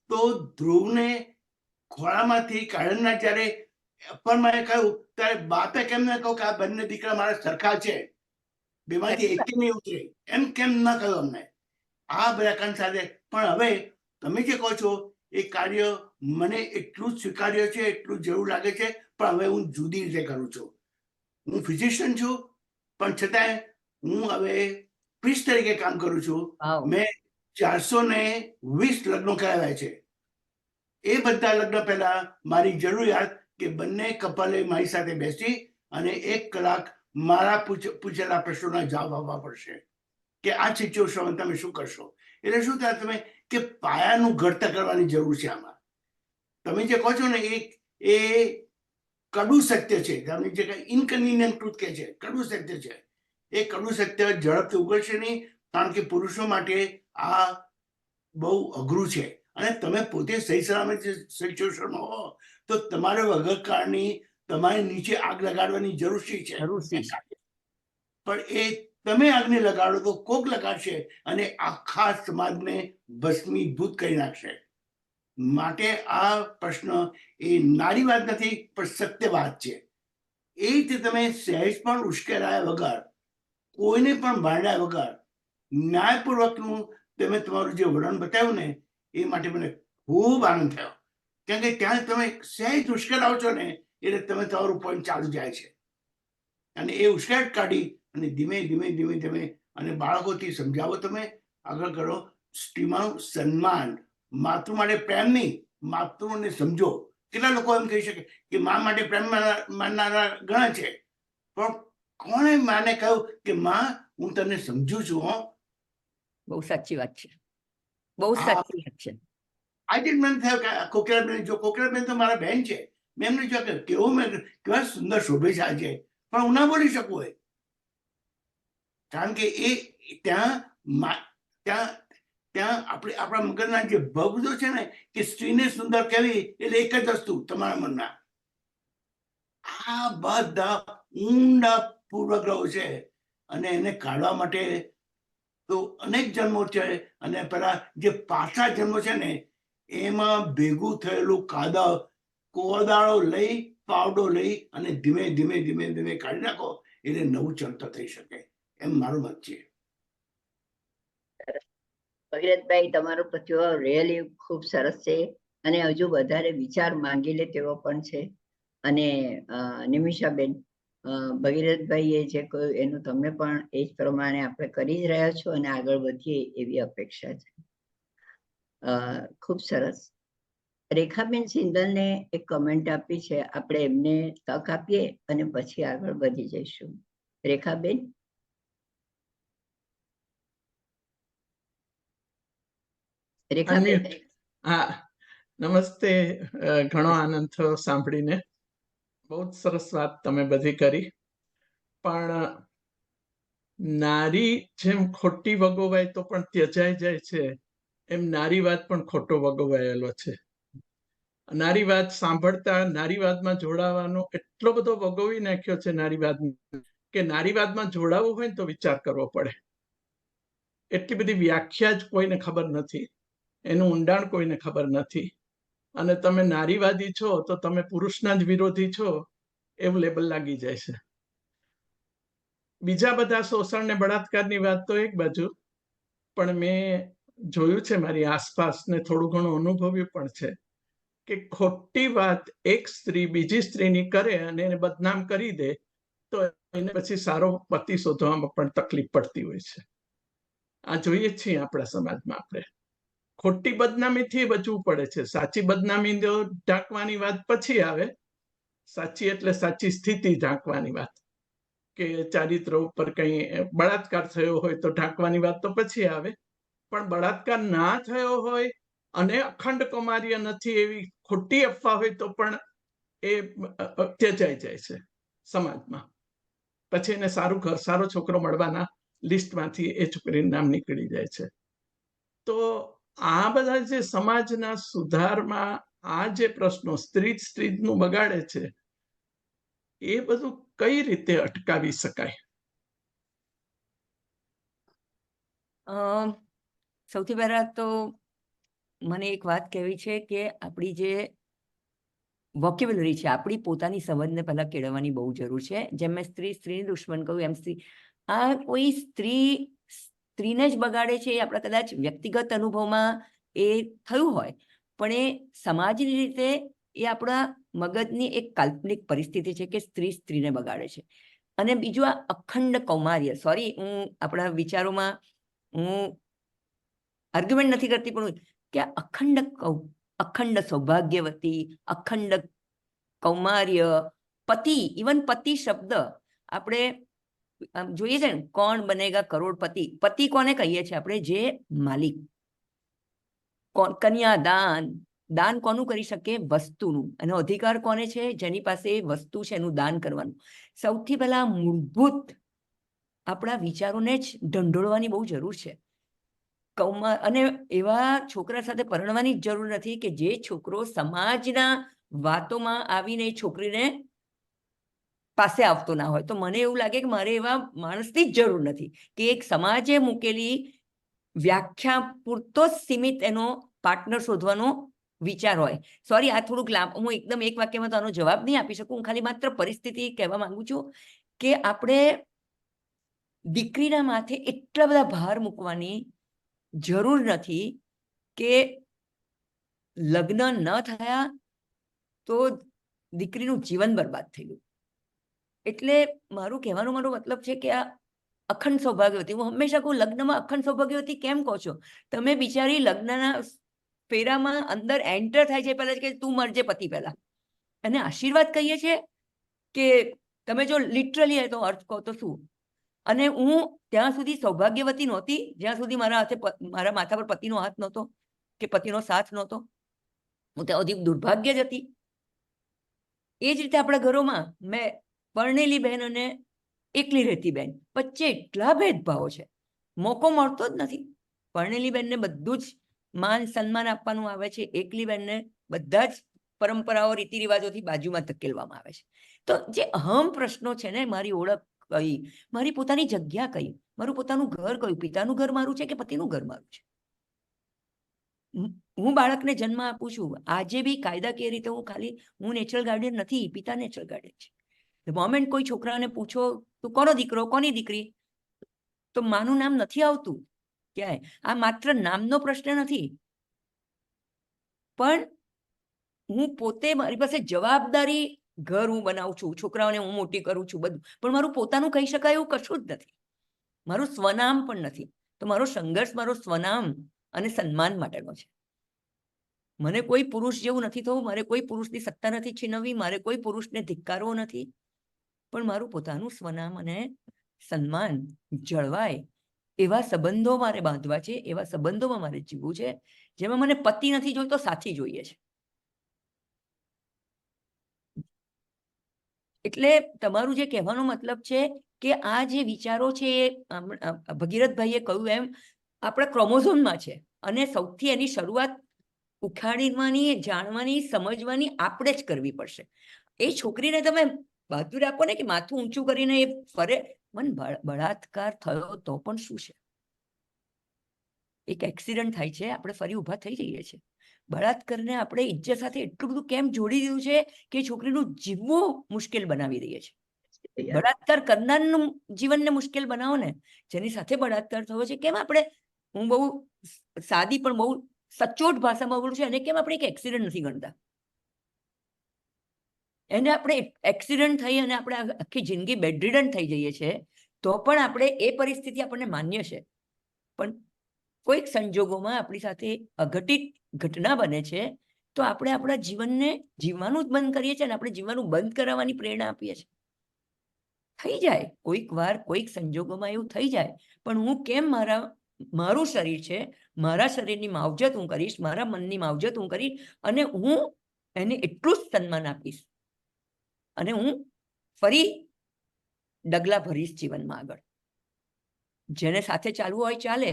તો ધ્રુવને ખોળામાંથી કાઢના જ્યારે અપરમાએ કહ્યું ત્યારે બાપે કેમ ના કહ્યું કે આ બંને દીકરા મારા સરખા છે, બેમાંથી એક નહીં ઉતરે, એમ કેમ ના કહ્યું અમને? આ બધા કાન સાથે. પણ હવે તમે જે કહો છો એ કાર્ય મને એટલું જ સ્વીકાર્ય છે, એટલું જરૂર લાગે છે, પણ હવે હું જુદી રીતે કરું છું. હું ફિઝિશિયન છું, પણ છતાંય હું હવે પ્રીસ્ટ તરીકે કામ કરું છું. Wow. મેં 420 લગ્નો કરાવ્યા છે. એ બધા લગ્ન પહેલા મારી જરૂરિયાત કે બંને કપલે મારી સાથે બેસી અને 1 કલાક મારા પૂછેલા પ્રશ્નોના જવાબ આપવા પડશે કે આ સિચ્યુએશનમાં તમે શું કરશો. એટલે શું થાય તમે કે પાયાનું ઘડતર કરવાની જરૂર છે આમાં. તમે જે કહો છો ને એ કડું સત્ય છે. તમે જે ઇનકન્વીનિયન્ટ ટ્રુથ કહે છે, કડું સત્ય છે. એ કડું સત્ય ઝડપથી ઉગડશે નહીં, કારણ કે પુરુષો માટે આ બહુ અઘરું છે. અને તમે પોતે સહી સલામત સિચ્યુએશનમાં હો તો તમારે વગર કારણની તમારી નીચે આગ લગાડવાની જરૂર છે. પણ એ તમે આગને લગાડો તો કોક લગાડશે અને આખા સમાજને ભસ્મીભૂત કરી નાખશે. માટે આ પ્રશ્ન એ નારીવાદ નથી, પણ સત્યવાદ છે. એ રીતે તમે સહેજ પણ ઉશ્કેરાયા વગર, કોઈને પણ ભાંડ્યા વગર ન્યાયપૂર્વકનું તમે તમારું જે વલણ બતાવ્યું ને, એ માટે મને ખૂબ આનંદ થયો. કારણ કે ત્યાં તમે સહેજ ઉશ્કેરાવ છો ને એટલે તમે તમારું પોઈન્ટ ચાલુ જાય છે. અને એ ઉશ્કેરાટ કાઢી અને ધીમે ધીમે ધીમે ધીમે અને બાળકોથી સમજાવો, તમે આગળ કરો. સ્ત્રીમાં સન્માન, માતૃ માટે પ્રેમ નહીં, માતૃને સમજો. કેટલા લોકો એમ કહી શકે કે મા માટે પ્રેમ માનનારા ઘણા છે, પણ કોણે માને કહ્યું કે માં હું તને સમજુ છું? હો, બહુ સાચી વાત છે, બહુ સાચી વાત છે. આજે જ મને થયું કે કોકિલાબેન, જો કોકિલાબેન તો મારા બહેન છે, મેં એમને જો કે કેવા સુંદર શોભે છે આજે, પણ હું ના બોલી શકું. કારણ કે એ ત્યાં આપણે આપણા મગજના જે ભબજો છે ને કે સ્ત્રીને સુંદર કહેવી એટલે એક જ વસ્તુ તમારા મનના. આ બધા ઊંડા પૂર્વગ્રહો છે અને એને કાઢવા માટે તો અનેક જન્મો છે. અને પેલા જે પાછલા જન્મો છે ને એમાં ભેગું થયેલું કાદવ કોદાળો લઈ, પાવડો લઈ અને ધીમે ધીમે ધીમે ધીમે કાઢી નાખો એટલે નવું ચણતર થઈ શકે, એમ મારું મત છે. ભગીરથભાઈ, તમારો પ્રતિભાવ રિયલી ખૂબ સરસ છે અને હજુ વધારે વિચાર માંગી લે તેવો પણ છે. અને નિમિષાબેન, ભગીરથભાઈએ જે કહ્યું એનું તમે પણ એ જ પ્રમાણે આપણે કરી જ રહ્યા છો અને આગળ વધીએ એવી અપેક્ષા છે. ખૂબ સરસ. રેખાબેન સિંધલને એક કમેન્ટ આપી છે, આપણે એમને તક આપીએ અને પછી આગળ વધી જઈશું. રેખાબેન. રેખાબેન. હા, નમસ્તે. ઘણો આનંદ થયો સાંભળીને. બહુ જ સરસ વાત તમે બધી કરી. પણ નારી જેમ ખોટી વગોવાય તો પણ ત્યજાઈ જાય છે, એમ નારીવાદ પણ ખોટો વગોવાયેલો છે. નારીવાદ સાંભળતા નારીવાદમાં જોડાવાનો એટલો બધો વગોવી નાખ્યો છે નારીવાદ, કે નારીવાદમાં જોડાવવું હોય ને તો વિચાર કરવો પડે. એટલી બધી વ્યાખ્યા જ કોઈને ખબર નથી, એનું ઊંડાણ કોઈને ખબર નથી. અને તમે નારીવાદી છો તો તમે પુરુષના જ વિરોધી છો એવું લેબલ લાગી જાય છે. બીજા બધા શોષણ ને બળાત્કારની વાત તો એક બાજુ, પણ મેં જોયું છે મારી આસપાસ ને થોડું ઘણું અનુભવ્યું પણ છે કે ખોટી વાત એક સ્ત્રી બીજી સ્ત્રીની કરે અને એને બદનામ કરી દે તો એને પછી સારો પતિ શોધવામાં પણ તકલીફ પડતી હોય છે. આ જોઈએ છીએ આપણા સમાજમાં. આપણે ખોટી બદનામીથી બચવું પડે છે. સાચી બદનામી ઢાંકવાની વાત પછી આવે. સાચી એટલે સાચી સ્થિતિ ઢાંકવાની વાત, કે ચારિત્ર ઉપર કઈ બળાત્કાર થયો હોય તો ઢાંકવાની વાત તો પછી આવે. પણ બળાત્કાર ના થયો હોય અને અખંડ કૌમાર્ય નથી એવી ખોટી અફવા હોય તો પણ એ ત્યજાઈ જાય છે સમાજમાં. પછી એને સારું ઘર, સારો છોકરો મળવાના લિસ્ટમાંથી એ છોકરીનું નામ નીકળી જાય છે. તો આ બધા જે સમાજના સુધારમાં આ જે પ્રશ્નો સ્ત્રીનું બગાડે છે, એ બધું કઈ રીતે અટકાવી શકાય? સૌથી પહેલા તો મને એક વાત કહેવી છે કે આપણી જે વોકેબ્યુલરી છે, આપણી પોતાની સમજને પહેલા કેળવવાની બહુ જરૂર છે. જેમ મેં સ્ત્રીની દુશ્મન કહ્યું એમ આ કોઈ સ્ત્રીને જ બગાડે છે એ આપણા કદાચ વ્યક્તિગત અનુભવમાં એ થયું હોય, પણ એ સમાજની રીતે એ આપણા મગજની એક કાલ્પનિક પરિસ્થિતિ છે કે સ્ત્રીને બગાડે છે. અને બીજું આ અખંડ કૌમાર્ય, સોરી હું આપણા વિચારોમાં હું આર્ગ્યુમેન્ટ નથી કરતી, પણ કે અખંડ સૌભાગ્યવતી, અખંડ કૌમાર્ય, પતિ, ઇવન પતિ શબ્દ આપણે જોઈએ છે ને, કોણ બનેગા કરોડપતિ, પતિ કોને કહીએ છીએ આપણે? જે માલિક. કન્યાદાન, દાન કોનું કરી શકે? વસ્તુનું. એનો અધિકાર કોને છે? જેની પાસે વસ્તુ છે એનું દાન કરવાનું. સૌથી પહેલા મૂળભૂત આપણા વિચારોને જ ઢંઢોળવાની બહુ જરૂર છે. અને એવા છોકરા સાથે પરણવાની જ જરૂર નથી કે જે છોકરો સમાજના વાતોમાં આવીને છોકરીને પાસે આવતો ના હોય. તો મને એવું લાગે કે મારે એવા માણસની જ જરૂર નથી કે એક સમાજે મૂકેલી વ્યાખ્યા પૂરતો જ સીમિત એનો પાર્ટનર શોધવાનો વિચાર હોય. સોરી, આ થોડુંક હું એકદમ એક વાક્યમાં તો આનો જવાબ નહીં આપી શકું. હું ખાલી માત્ર પરિસ્થિતિ કહેવા માંગુ છું કે આપણે દીકરીના માથે એટલા બધા ભાર મૂકવાની જરૂર નથી કે લગ્ન ન થયા તો દીકરીનું જીવન બરબાદ થઈ ગયું. એટલે મારો મતલબ છે કે આ અખંડ સૌભાગ્યવતી, હું હંમેશા કહું, લગ્નમાં અખંડ સૌભાગ્યવતી કેમ કહો છો તમે? બિચારી લગ્નના ફેરામાં અંદર એન્ટર થાય છે પહેલા કે તું મરજે પતિ પહેલા, અને આશીર્વાદ કહીએ છીએ કે તમે જો લિટરલી તો અર્થ કહો તો શું? અને હું ત્યાં સુધી સૌભાગ્યવતી નહોતી જ્યાં સુધી મારા માથા પર પતિનો હાથ નહોતો કે પતિનો સાથ નહોતો. હું ત્યાં સુધી દુર્ભાગ્ય જ હતી. એ જ રીતે આપણા ઘરોમાં મેં પરણેલી બહેન અને એકલી રહેતી બહેન વચ્ચે એટલા ભેદભાવો છે, મોકો મળતો જ નથી. પરણેલી બહેનને બધું જ માન સન્માન આપવાનું આવે છે, એકલી બહેનને બધા જ પરંપરાઓ રીતિ રિવાજોથી બાજુમાં ધકેલવામાં આવે છે. તો જે અહમ પ્રશ્નો છે ને, મારી ઓળખ કઈ, મારી પોતાની જગ્યા કઈ, મારું પોતાનું ઘર કયું, પિતાનું ઘર મારું છે કે પતિનું ઘર મારું છે? હું બાળકને જન્મ આપું છું આજે બી કાયદાકીય રીતે હું નેચરલ ગાર્ડિયન નથી, પિતા નેચરલ ગાર્ડિયન છે. ધ મોમેન્ટ કોઈ છોકરાને પૂછો તું કોનો દીકરો, કોની દીકરી, તો માનું નામ નથી આવતું ક્યાંય. આ માત્ર નામનો પ્રશ્ન નથી, પણ હું પોતે, મારી પાસે જવાબદારી, ઘર હું બનાવું છું, છોકરાઓને હું મોટી કરું છું, બધું, પણ મારું પોતાનું કહી શકાય એવું કશું જ નથી. મારું સ્વનામ પણ નથી. તો મારો સંઘર્ષ મારો સ્વનામ અને સન્માન માટેનો છે. મને કોઈ પુરુષ જેવું નથી થવું, મારે કોઈ પુરુષની સત્તા નથી છીનવવી, મારે કોઈ પુરુષને ધિક્કારવો નથી, પણ મારું પોતાનું સ્વનામ અને સન્માન જળવાય એવા સંબંધો મારે બાંધવા છે, એવા સંબંધોમાં મારે જીવવું છે જેમાં મને પતિ નથી જોઈતો, સાથી જોઈએ છે. એટલે તમારું જે કહેવાનો મતલબ છે કે આ જે વિચારો છે એ ભગીરથભાઈએ કહ્યું એમ આપણા ક્રોમોઝોમમાં છે, અને સૌથી એની શરૂઆત ઉખાડીવાની, જાણવાની, સમજવાની આપણે જ કરવી પડશે. એ છોકરીને તમે બહાદુરી આપો ને કે માથું ઊંચું કરીને એ ફરે, બળાત્કાર થયો તો પણ શું છે? એક એક્સિડન્ટ થાય છે, આપણે ફરી ઊભા થઈ જઈએ છીએ. બળાત્કારને આપણે ઇજ્જત સાથે એટલું બધું કેમ જોડી દીધું છે કે એ છોકરીનું જીવવું મુશ્કેલ બનાવી દઈએ છે. બળાત્કાર કરનારનું જીવનને મુશ્કેલ બનાવો ને, જેની સાથે બળાત્કાર થયો છે. કેમ આપણે, હું બહુ સાદી પણ બહુ સચોટ ભાષામાં બોલું છું, એને કેમ આપણે એક એક્સિડન્ટ નથી ગણતા? એને આપણે એક્સિડન્ટ થઈ અને આપણે આખી જિંદગી બેડરિડન થઈ જઈએ છીએ, તો પણ આપણે એ પરિસ્થિતિ આપણને માન્ય છે. પણ કોઈક સંજોગોમાં આપણી સાથે અઘટિત ઘટના બને છે, તો આપણે આપણા જીવનને જીવવાનું જ બંધ કરીએ છીએ અને આપણે જીવવાનું બંધ કરાવવાની પ્રેરણા આપીએ છીએ. થઈ જાય કોઈક વાર, કોઈક સંજોગોમાં એવું થઈ જાય, પણ હું કેમ મારું શરીર છે, મારા શરીરની માવજત હું કરીશ, મારા મનની માવજત હું કરીશ, અને હું એને એટલું જ સન્માન આપીશ, અને હું ફરી ડગલા ભરીશ જીવનમાં આગળ. જેને સાથે ચાલવું હોય ચાલે,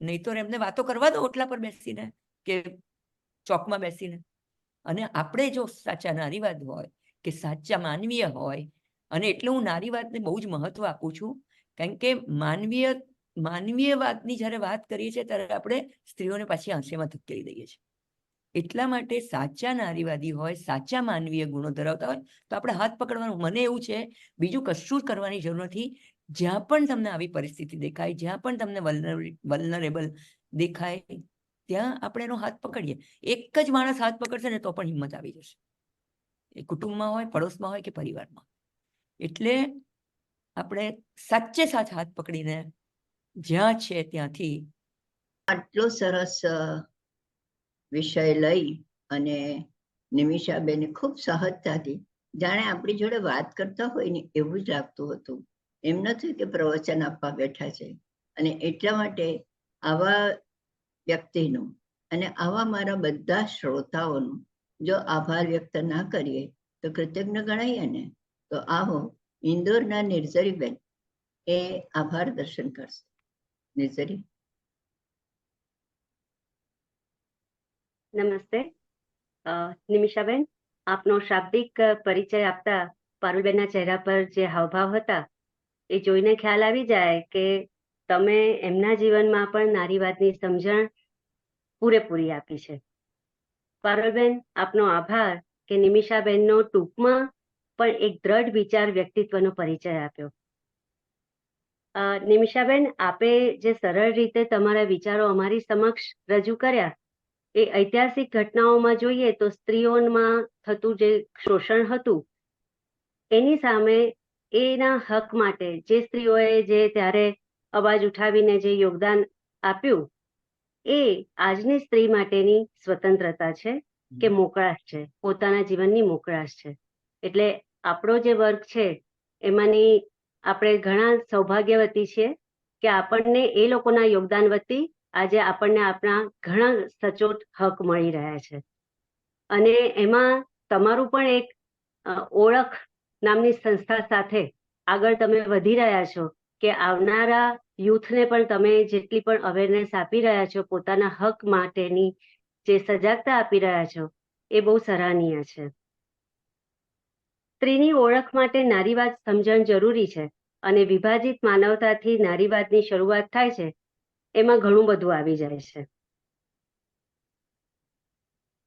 નહીં તો એમને વાતો કરવા દો ઓટલા પર બેસીને કે ચોકમાં બેસીને. અને આપણે જો સાચા નારીવાદ હોય કે સાચા માનવીય હોય, અને એટલે હું નારીવાદને બહુ જ મહત્વ આપું છું, કારણ કે માનવીયવાદની જ્યારે વાત કરીએ છીએ ત્યારે આપણે સ્ત્રીઓને પાછી આંસેમાં ધકેલી દઈએ છીએ. એટલા માટે સાચા નારીવાદી હોય, સાચા માનવીય ગુણો ધરાવતા હોય તો આપણે હાથ પકડવાનું. મને એવું છે, બીજું કશું જ કરવાની જરૂર નથી. જ્યાં પણ તમને આવી પરિસ્થિતિ દેખાય, જ્યાં પણ તમને વલ્નરેબલ દેખાય, ત્યાં આપણે એનો હાથ પકડીએ. એક જ માણસ હાથ પકડશે ને તો પણ હિંમત આવી જશે, એ કુટુંબમાં હોય, પડોશમાં હોય કે પરિવારમાં. એટલે આપણે સાચે સાચ હાથ પકડીને જ્યાં છે ત્યાંથી. આટલો સરસ વિષય લઈ અને નિમિષાબેને ખૂબ સહજતાથી, જાણે આપણી જોડે વાત કરતા હોય ને એવું જ લાગતું હતું. એમ નથી કે પ્રવચન આપવા બેઠા છે. અને એટલા માટે આવા વ્યક્તિનું અને આવા મારા બધા શ્રોતાઓનું જો આભાર વ્યક્ત ના કરીએ તો કૃતજ્ઞ ગણાઈએ ને. તો આવો ઇન્દોરના નિર્જરીબેન એ આભાર દર્શન કરશે. નિર્જરી. નમસ્તે. નિમિષાબેન, આપનો શાબ્દિક પરિચય આપતા પારુલબેનના ચહેરા પર જે હાવભાવ હતા એ જોઈને ખ્યાલ આવી જાય કે તમે એમના જીવનમાં પણ નારીવાદની સમજણ પૂરેપૂરી આપી છે. પારુલબેન, આપનો આભાર કે નિમિષાબેનનો ટૂંકમાં પણ એક દ્રઢ વિચાર વ્યક્તિત્વનો પરિચય આપ્યો. નિમિષાબેન, આપે જે સરળ રીતે તમારા વિચારો અમારી સમક્ષ રજૂ કર્યા, એ ઐતિહાસિક ઘટનાઓમાં જોઈએ તો સ્ત્રીઓમાં થતું જે શોષણ હતું એની સામે એના હક માટે જે સ્ત્રીઓએ જે ત્યારે અવાજ ઉઠાવીને જે યોગદાન આપ્યું, એ આજની સ્ત્રી માટેની સ્વતંત્રતા છે કે મોકળાશ છે, પોતાના જીવનની મોકળાશ છે. એટલે આપણો જે વર્ગ છે એમાંની આપણે ઘણા સૌભાગ્યવતી છીએ કે આપણને એ લોકોના યોગદાન વતી આજે આપણને આપણા ઘણા સચોટ હક મળી રહ્યા છે. અને એમાં તમારું પણ એક ઓળખ નામની સંસ્થા સાથે આગળ તમે વધી રહ્યા છો કે આવનારા યુથને પણ તમે જેટલી પણ અવેરનેસ આપી રહ્યા છો, પોતાના હક માટેની જે સજાગતા આપી રહ્યા છો, એ બહુ સરાહનીય છે. સ્ત્રીની ઓળખ માટે નારીવાદ સમજણ જરૂરી છે, અને વિભાજિત માનવતાથી નારીવાદની શરૂઆત થાય છે, એમાં ઘણું બધું આવી જાય છે.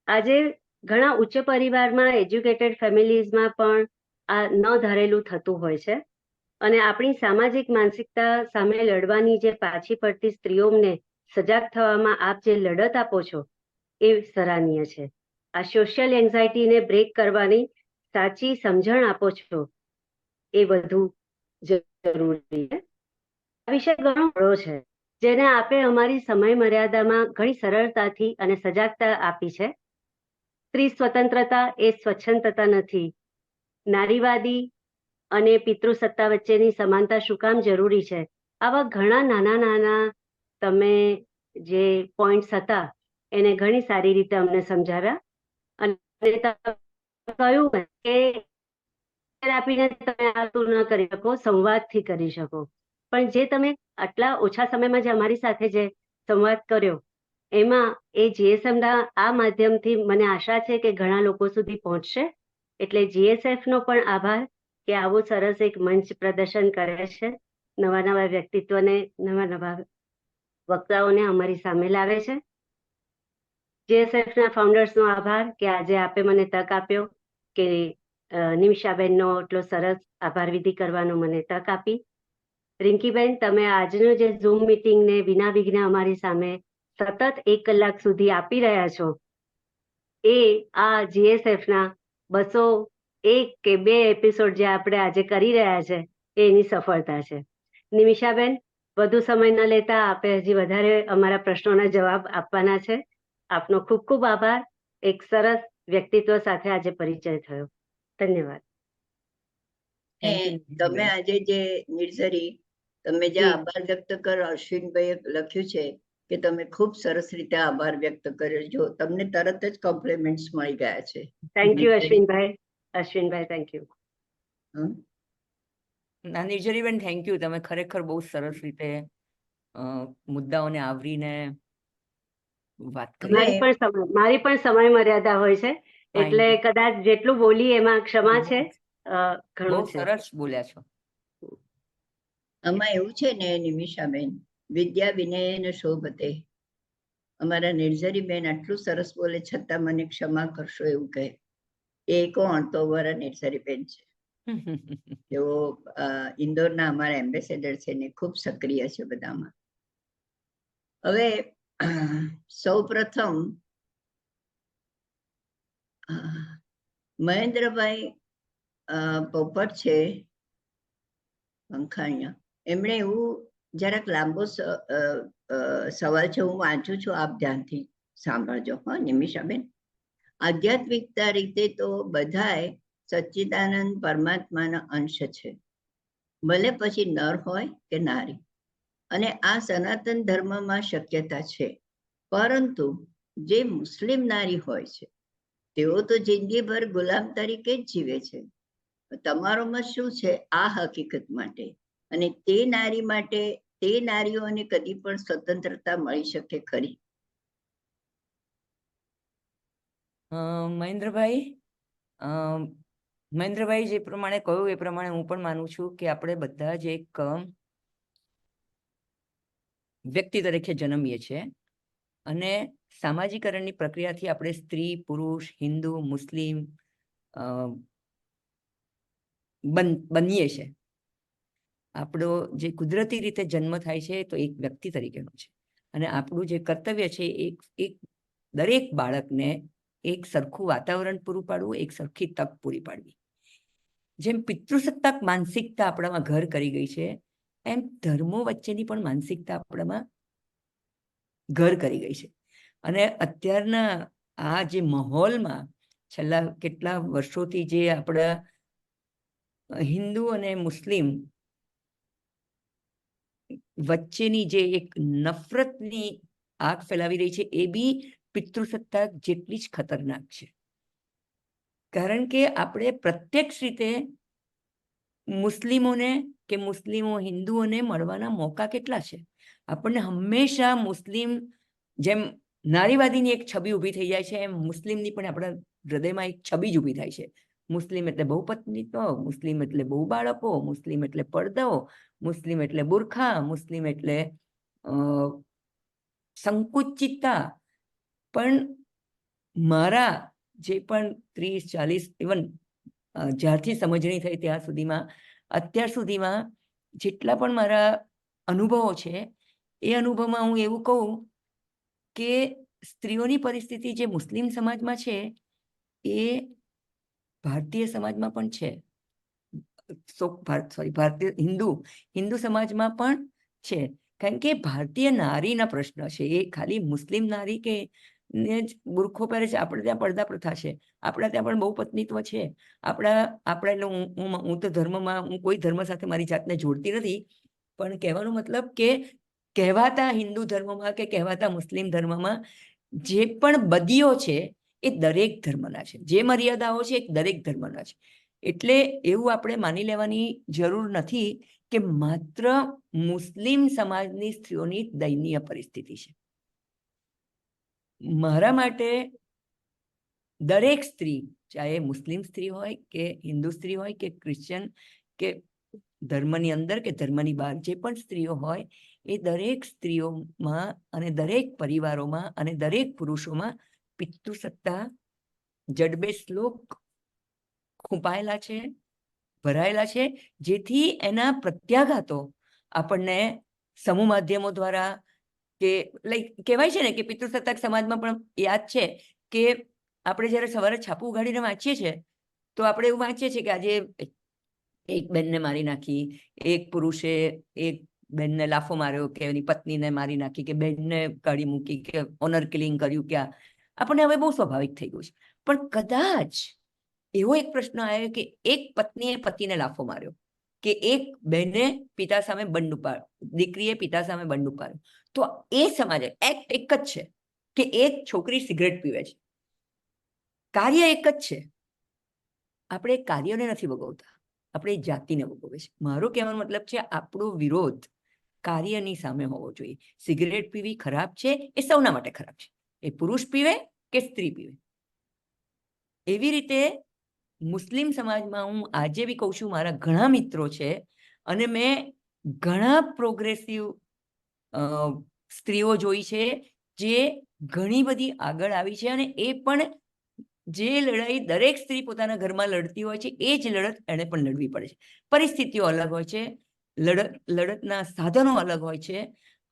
આજે ઘણા ઉચ્ચ પરિવારમાં, એજ્યુકેટેડ ફેમિલીઝમાં પણ આ ન ધારેલું થતું હોય છે, અને આપણી સામાજિક માનસિકતા સામે લડવાની જે પાછી પડતી સ્ત્રીઓને સજાગ થવામાં આપ જે લડત આપો છો એ સરાહનીય છે. આ સોશિયલ એન્ઝાઇટીને બ્રેક કરવાની સાચી સમજણ આપો છો એ વધુ જરૂરી છે. આ વિષય ઘણો બળો છે, જેને આપે અમારી સમય મર્યાદામાં ઘણી સરળતાથી અને સજાગતા આપી છે. સ્ત્રી સ્વતંત્રતા એ સ્વચ્છંદતા નથી. નારીવાદી અને પિતૃસત્તા વચ્ચેની સમાનતા શું કામ જરૂરી છે, આવા ઘણા નાના નાના તમે જે પોઈન્ટ્સ હતા એને ઘણી સારી રીતે અમને સમજાવ્યા. અને કહ્યું કે આપીને તમે આ ન કરી શકો, સંવાદથી કરી શકો. પણ જે તમે આટલા ઓછા સમયમાં જે અમારી સાથે જે સંવાદ કર્યો એમાં એ GSF ના આ માધ્યમથી મને આશા છે કે ઘણા લોકો સુધી પહોંચશે. એટલે GSF નો પણ આભાર કે આવું સરસ એક મંચ પ્રદર્શન કરે છે, નવા નવા વ્યક્તિત્વને, નવા નવા વક્તાઓને અમારી સામે લાવે છે. GSF ના ફાઉન્ડર્સનો આભાર કે આજે આપે મને તક આપ્યો કે નિમિષાબેનનો એટલો સરસ આભાર વિધિ કરવાનો મને તક આપી. રિંકીબેન, તમે આજનો જે ઝૂમ મીટિંગને વિના વિઘ્ને અમારી સામે સતત 1 કલાક સુધી આપી રહ્યા છો, એ આ GSF ના 201 કે 2 એપિસોડ જે આપણે આજે કરી રહ્યા છે એની સફળતા છે. નિમિષાબેન, વધુ સમય ન લેતા આપે હજી વધારે અમારા પ્રશ્નોના જવાબ આપવાના છે. આપનો ખૂબ ખૂબ આભાર. એક સરસ વ્યક્તિત્વ સાથે આજે પરિચય થયો. ધન્યવાદ. Thank you, ને તમે આજે જે નિર્ઝરી તમે જે જી. આભાર વ્યક્ત કરો, અશ્વિનભાઈએ લખ્યું છે કે તમે ખૂબ સરસ રીતે આભાર વ્યક્ત કર્યો. જો તમને તરત જ કોમ્પ્લિમેન્ટ્સ મળી ગયા છે. Thank you Ashwinbhai. Ashwinbhai, thank you. Hmm. ના, નિર્જરીબેન, થેન્ક યુ. તમે ખરેખર બહુ સરસ રીતે મુદ્દાઓને આવરીને વાત કરી. મારી પણ સમય મર્યાદા હોય છે, એટલે કદાચ જેટલું બોલી એમાં ક્ષમા છે. બહુ ઘણું છે. સરસ બોલ્યા છો. આમાં એવું છે ને નિમિષાબેન, વિદ્યા વિનયેન શોભતે. અમારા નિર્ઝરીબેન આટલું સરસ બોલે છતાં મને ક્ષમા કરશો એવું કહે. એ કોણ? તો અમારા નિર્ઝરીબેન છે. તેઓ ઇન્દોરના અમારા એમ્બેસેડર છે ને ખૂબ સક્રિય છે બધામાં. હવે સૌ પ્રથમ મહેન્દ્રભાઈ પોપટ છે પંખાણિયા, એમણે એવું જરાક લાંબો સવાલ છે, હું વાંચું છું, આપ ધ્યાનથી સાંભળજો. હા નિમિષાબેન, આધ્યાત્મિકતા રીતે તો બધાય સચ્ચિદાનંદ પરમાત્માના અંશ છે, ભલે પછી નર હોય કે નારી. અને આ સનાતન ધર્મમાં શક્યતા છે. પરંતુ જે મુસ્લિમ નારી હોય છે તેઓ તો જિંદગીભર ગુલામ તરીકે જ જીવે છે. તમારો મત શું છે આ હકીકત માટે? અને તે નારી માટે, તે નારીઓને કદી પણ સ્વતંત્રતા મળી શકે ખરી? મહેન્દ્રભાઈ જે પ્રમાણે કહ્યું એ પ્રમાણે હું પણ માનું છું કે આપણે બધા જ એક વ્યક્તિ તરીકે જન્મીએ છીએ અને સામાજિકરણની પ્રક્રિયાથી આપણે સ્ત્રી, પુરુષ, હિન્દુ, મુસ્લિમ બનીએ છીએ. આપણો જે કુદરતી રીતે જન્મ થાય છે તો એક વ્યક્તિ તરીકેનો છે, અને આપણું જે કર્તવ્ય છે એક દરેક બાળકને એક સરખું વાતાવરણ પૂરું પાડવું, એક સરખી તક પૂરી પાડવી. જેમ પિતૃસત્તાક માનસિકતા આપણામાં ઘર કરી ગઈ છે, એમ ધર્મો વચ્ચેની પણ માનસિકતા આપણામાં ઘર કરી ગઈ છે. અને અત્યારના આ જે માહોલમાં છેલ્લા કેટલા વર્ષોથી જે આપણા હિન્દુ અને મુસ્લિમ વચ્ચેની જે એક નફરતની આગ ફેલાવી રહી છે, એ બી પિતૃસત્તાક જેટલી જ ખતરનાક છે. કારણ કે આપણે પ્રત્યક્ષ રીતે મુસ્લિમોને કે મુસ્લિમો હિન્દુઓને મળવાના મોકા કેટલા છે. આપણને હંમેશા મુસ્લિમ, જેમ નારીવાદીની એક છબી ઊભી થઈ જાય છે, એમ મુસ્લિમની પણ આપણા હૃદયમાં એક છબી જ ઊભી થાય છે. મુસ્લિમ એટલે બહુ પત્નીત્વ, મુસ્લિમ એટલે બહુ બાળકો, મુસ્લિમ એટલે પડદો, મુસ્લિમ એટલે બુરખા, મુસ્લિમ એટલે સંકુચિતતા. પણ મારા જે પણ 30-40 ઇવન જ્યારથી સમજણી થઈ ત્યાં સુધીમાં, અત્યાર સુધીમાં જેટલા પણ મારા અનુભવો છે, એ અનુભવમાં હું એવું કહું કે સ્ત્રીઓની પરિસ્થિતિ જે મુસ્લિમ સમાજમાં છે એ ભારતીય સમાજમાં પણ છે. ભારતીય હિન્દુ સમાજમાં પણ છે. કારણ કે ભારતીય નારીના પ્રશ્ન છે, એ ખાલી મુસ્લિમ નારી કે ને જ બુરખો પહેરે છે. આપણે ત્યાં પડદા પ્રથા છે, આપણા ત્યાં પણ બહુ પત્નીત્વ છે. એટલે હું તો ધર્મમાં, હું કોઈ ધર્મ સાથે મારી જાતને જોડતી નથી, પણ કહેવાનો મતલબ કે કહેવાતા હિન્દુ ધર્મમાં કે કહેવાતા મુસ્લિમ ધર્મમાં જે પણ બદીઓ છે એ દરેક ધર્મના છે, જે મર્યાદાઓ છે એ દરેક ધર્મના છે. એટલે એવું આપણે માની લેવાની જરૂર નથી કે માત્ર મુસ્લિમ સમાજની સ્ત્રીઓની દયનીય પરિસ્થિતિ છે. મારા માટે દરેક સ્ત્રી, ચાહે મુસ્લિમ સ્ત્રી હોય કે હિન્દુ સ્ત્રી હોય કે ક્રિશ્ચિયન કે ધર્મની અંદર કે ધર્મની બહાર જે પણ સ્ત્રીઓ હોય, એ દરેક સ્ત્રીઓમાં અને દરેક પરિવારોમાં અને દરેક પુરુષોમાં પિતૃસત્તા જડબે શ્લોક ખૂંપાયેલા છે, ભરાયેલા છે, જેથી એના પ્રત્યાઘાતો આપણને સમૂહ માધ્યમો દ્વારા કે લાઈક કહેવાય છે ને કે પિતૃસત્તાક સમાજમાં પણ યાદ છે કે આપણે જ્યારે સવારે છાપું ઉઘાડીને વાંચીએ છીએ તો આપણે એવું વાંચીએ છીએ કે આજે એક બેનને મારી નાખી, એક પુરુષે એક બેનને લાફો માર્યો કે એની પત્નીને મારી નાખી કે બેનને કાઢી મૂકી કે ઓનર કિલિંગ કર્યું કે આપણને હવે બહુ સ્વાભાવિક થઈ ગયું છે. પણ કદાચ એવો એક પ્રશ્ન આવ્યો કે એક પત્નીએ પતિને લાફો માર્યો કે એક બહેને પિતા સામે બંધ ઉપાડ્યો, દીકરીએ પિતા સામે બંધ ઉપાડ્યો, તો એ સમાજે એક્ટ એક જ છે કે એક છોકરી સિગરેટ પીવે છે, કાર્ય એક જ છે. આપણે કાર્યને નથી ભોગવતા, આપણે જાતિને ભોગવે છે. મારો કહેવાનો મતલબ છે આપણો વિરોધ કાર્યની સામે હોવો જોઈએ. સિગરેટ પીવી ખરાબ છે, એ સૌના માટે ખરાબ છે, એ પુરુષ પીવે કે સ્ત્રી પીવે. એવી રીતે મુસ્લિમ સમાજમાં હું આજે બી કહું છું, મારા ઘણા મિત્રો છે અને મેં ઘણા પ્રોગ્રેસિવ સ્ત્રીઓ જોઈ છે જે ઘણી બધી આગળ આવી છે, અને એ પણ જે લડાઈ દરેક સ્ત્રી પોતાના ઘરમાં લડતી હોય છે એ જ લડત એને પણ લડવી પડે છે. પરિસ્થિતિઓ અલગ હોય છે, લડતના સાધનો અલગ હોય છે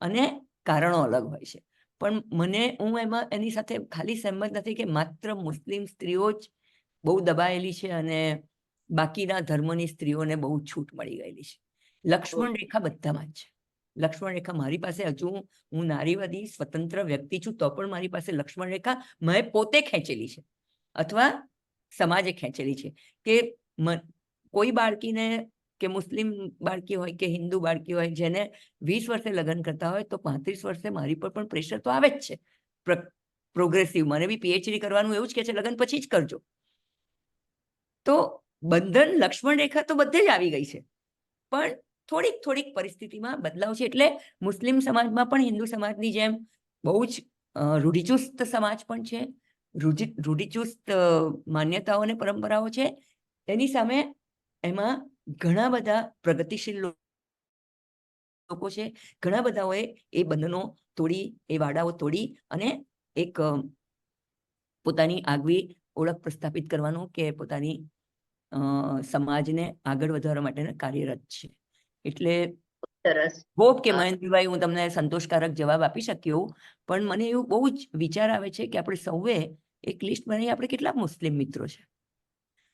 અને કારણો અલગ હોય છે. પણ હું એમાં એની સાથે ખાલી સહેમત નથી કે માત્ર મુસ્લિમ સ્ત્રીઓ જ બહુ દબાયેલી છે અને બાકીના ધર્મની સ્ત્રીઓને બહુ છૂટ મળી ગયેલી છે. લક્ષ્મણ રેખા બધામાં જ છે. લક્ષ્મણ રેખા મારી પાસે હજુ હું નારીવાદી સ્વતંત્ર વ્યક્તિ છું તો પણ મારી પાસે લક્ષ્મણ રેખા મેં પોતે ખેંચેલી છે અથવા સમાજે ખેંચેલી છે કે કોઈ બાળકીને કે મુસ્લિમ બાળકી હોય કે હિન્દુ બાળકી હોય જેને 20 વર્ષે લગ્ન કરતા હોય તો 35 વર્ષે મારી પર પણ પ્રેશર તો આવે જ છે. પ્રોગ્રેસિવ મને બી પીએચડી કરવાનું એવું જ કે છે લગ્ન પછી જ કરજો. તો બંધન લક્ષ્મણ રેખા તો બધે જ આવી ગઈ છે, પણ થોડીક પરિસ્થિતિમાં બદલાવ છે. એટલે મુસ્લિમ સમાજમાં પણ હિન્દુ સમાજની જેમ બહુ જ રૂઢિચુસ્ત સમાજ પણ છે, રૂઢિચુસ્ત માન્યતાઓ અને પરંપરાઓ છે. એની સામે એમાં ઘણા બધા પ્રગતિશીલ લોકો છે, ઘણા બધાઓએ એ બંધનો તોડી, એ વાડાઓ તોડી અને એક પોતાની આગવી ઓળખ પ્રસ્થાપિત કરવાનું કે પોતાની સમાજને આગળ વધારવા માટેના કાર્યરત છે. એટલે સરસ. હોપ કે મહેન્દ્રભાઈ હું તમને સંતોષકારક જવાબ આપી શક્યો, પણ મને એવું બહુ જ વિચાર આવે છે કે આપણે સૌએ એક લિસ્ટ બનાવી આપણે કેટલા મુસ્લિમ મિત્રો છે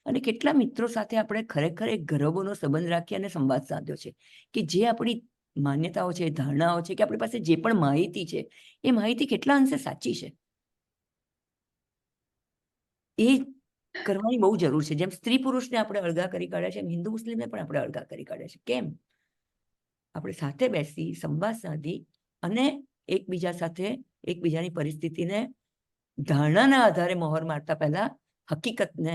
અને કેટલા મિત્રો સાથે આપણે ખરેખર એક ગૌરવનો સંબંધ રાખી અને સંવાદ સાધ્યો છે કે જે આપણી માન્યતાઓ છે, ધારણાઓ છે, કે આપણી પાસે જે પણ માહિતી છે એ માહિતી કેટલા અંશે સાચી છે એ કરવાની બહુ જરૂર છે. જેમ સ્ત્રી પુરુષને આપણે અળગા કરી કાઢ્યા છે એમ હિન્દુ મુસ્લિમને પણ આપણે અળગા કરી કાઢ્યા છે. કેમ? આપણે સાથે બેસી સંવાદ સાધી અને એકબીજા સાથે એકબીજાની પરિસ્થિતિને ધારણાના આધારે મોહર મારતા પહેલા હકીકતને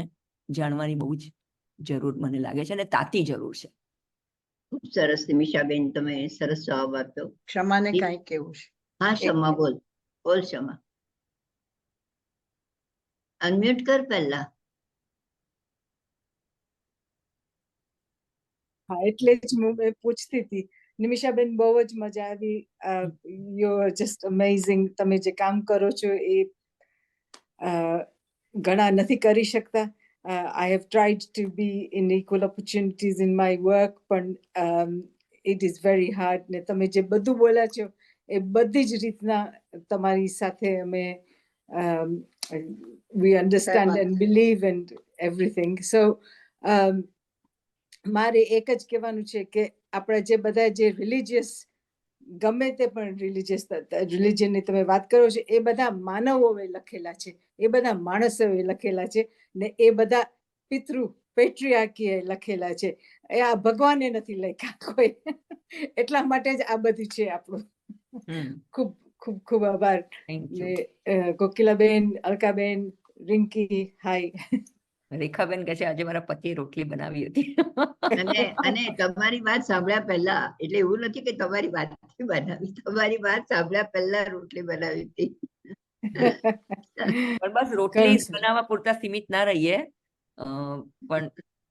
જાણવાની બહુ જ જરૂર મને લાગે છે અને તાતી જરૂર છે. ખૂબ સરસ નિમિષાબેન, તમે સરસ જવાબ આપ્યો. ક્ષમાને કાંઈ કેવું છે? હા ક્ષમા, બોલ ક્ષમા. અનમ્યુટ કર પહેલા. હા, એટલે જ હું પૂછતી હતી. નિમિષાબેન, બહુ જ મજા આવી. You are just amazing. તમે જે કામ કરો છો એ ઘણા નથી કરી શકતા. I have tried to be in equal opportunities in my work, પણ it is very hard. ને તમે જે બધું બોલ્યા છો એ બધી જ રીતના તમારી સાથે અમે we understand and believe and everything. So મારે એક જ કહેવાનું છે કે આપણા જે બધા જે રિલિજિયસ, ગમે તે પણ રિલિજિયનની તમે વાત કરો છો એ બધા માનવોએ લખેલા છે, એ બધા માણસોએ લખેલા છે ને એ બધા પેટ્રિયાર્કીએ લખેલા છે. એ આ ભગવાને નથી લખ્યા કોઈ. એટલા માટે જ આ બધું છે આપણું. ખૂબ ખૂબ ખૂબ આભાર. ને કોકિલાબેન, અલકાબેન, રિંકી, હાય. રેખાબેન કહે છે આજે મારા પતિએ રોટલી બનાવી હતી. અને તમારી વાત સાંભળ્યા પહેલા, એટલે એવું નથી કે તમારી વાતથી બનાવી, તમારી વાત સાંભળ્યા પહેલા રોટલી બનાવી હતી. પણ બસ રોટલી ઘણું સરસ. બનાવવા પૂરતા સીમિત ના રહીએ, પણ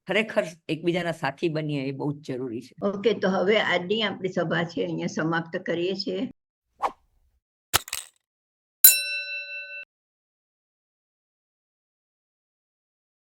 ખરેખર એકબીજાના સાથી બનીએ એ બહુ જ જરૂરી છે. ઓકે, તો હવે આજની આપણી સભા છે અહીંયા સમાપ્ત કરીએ છીએ.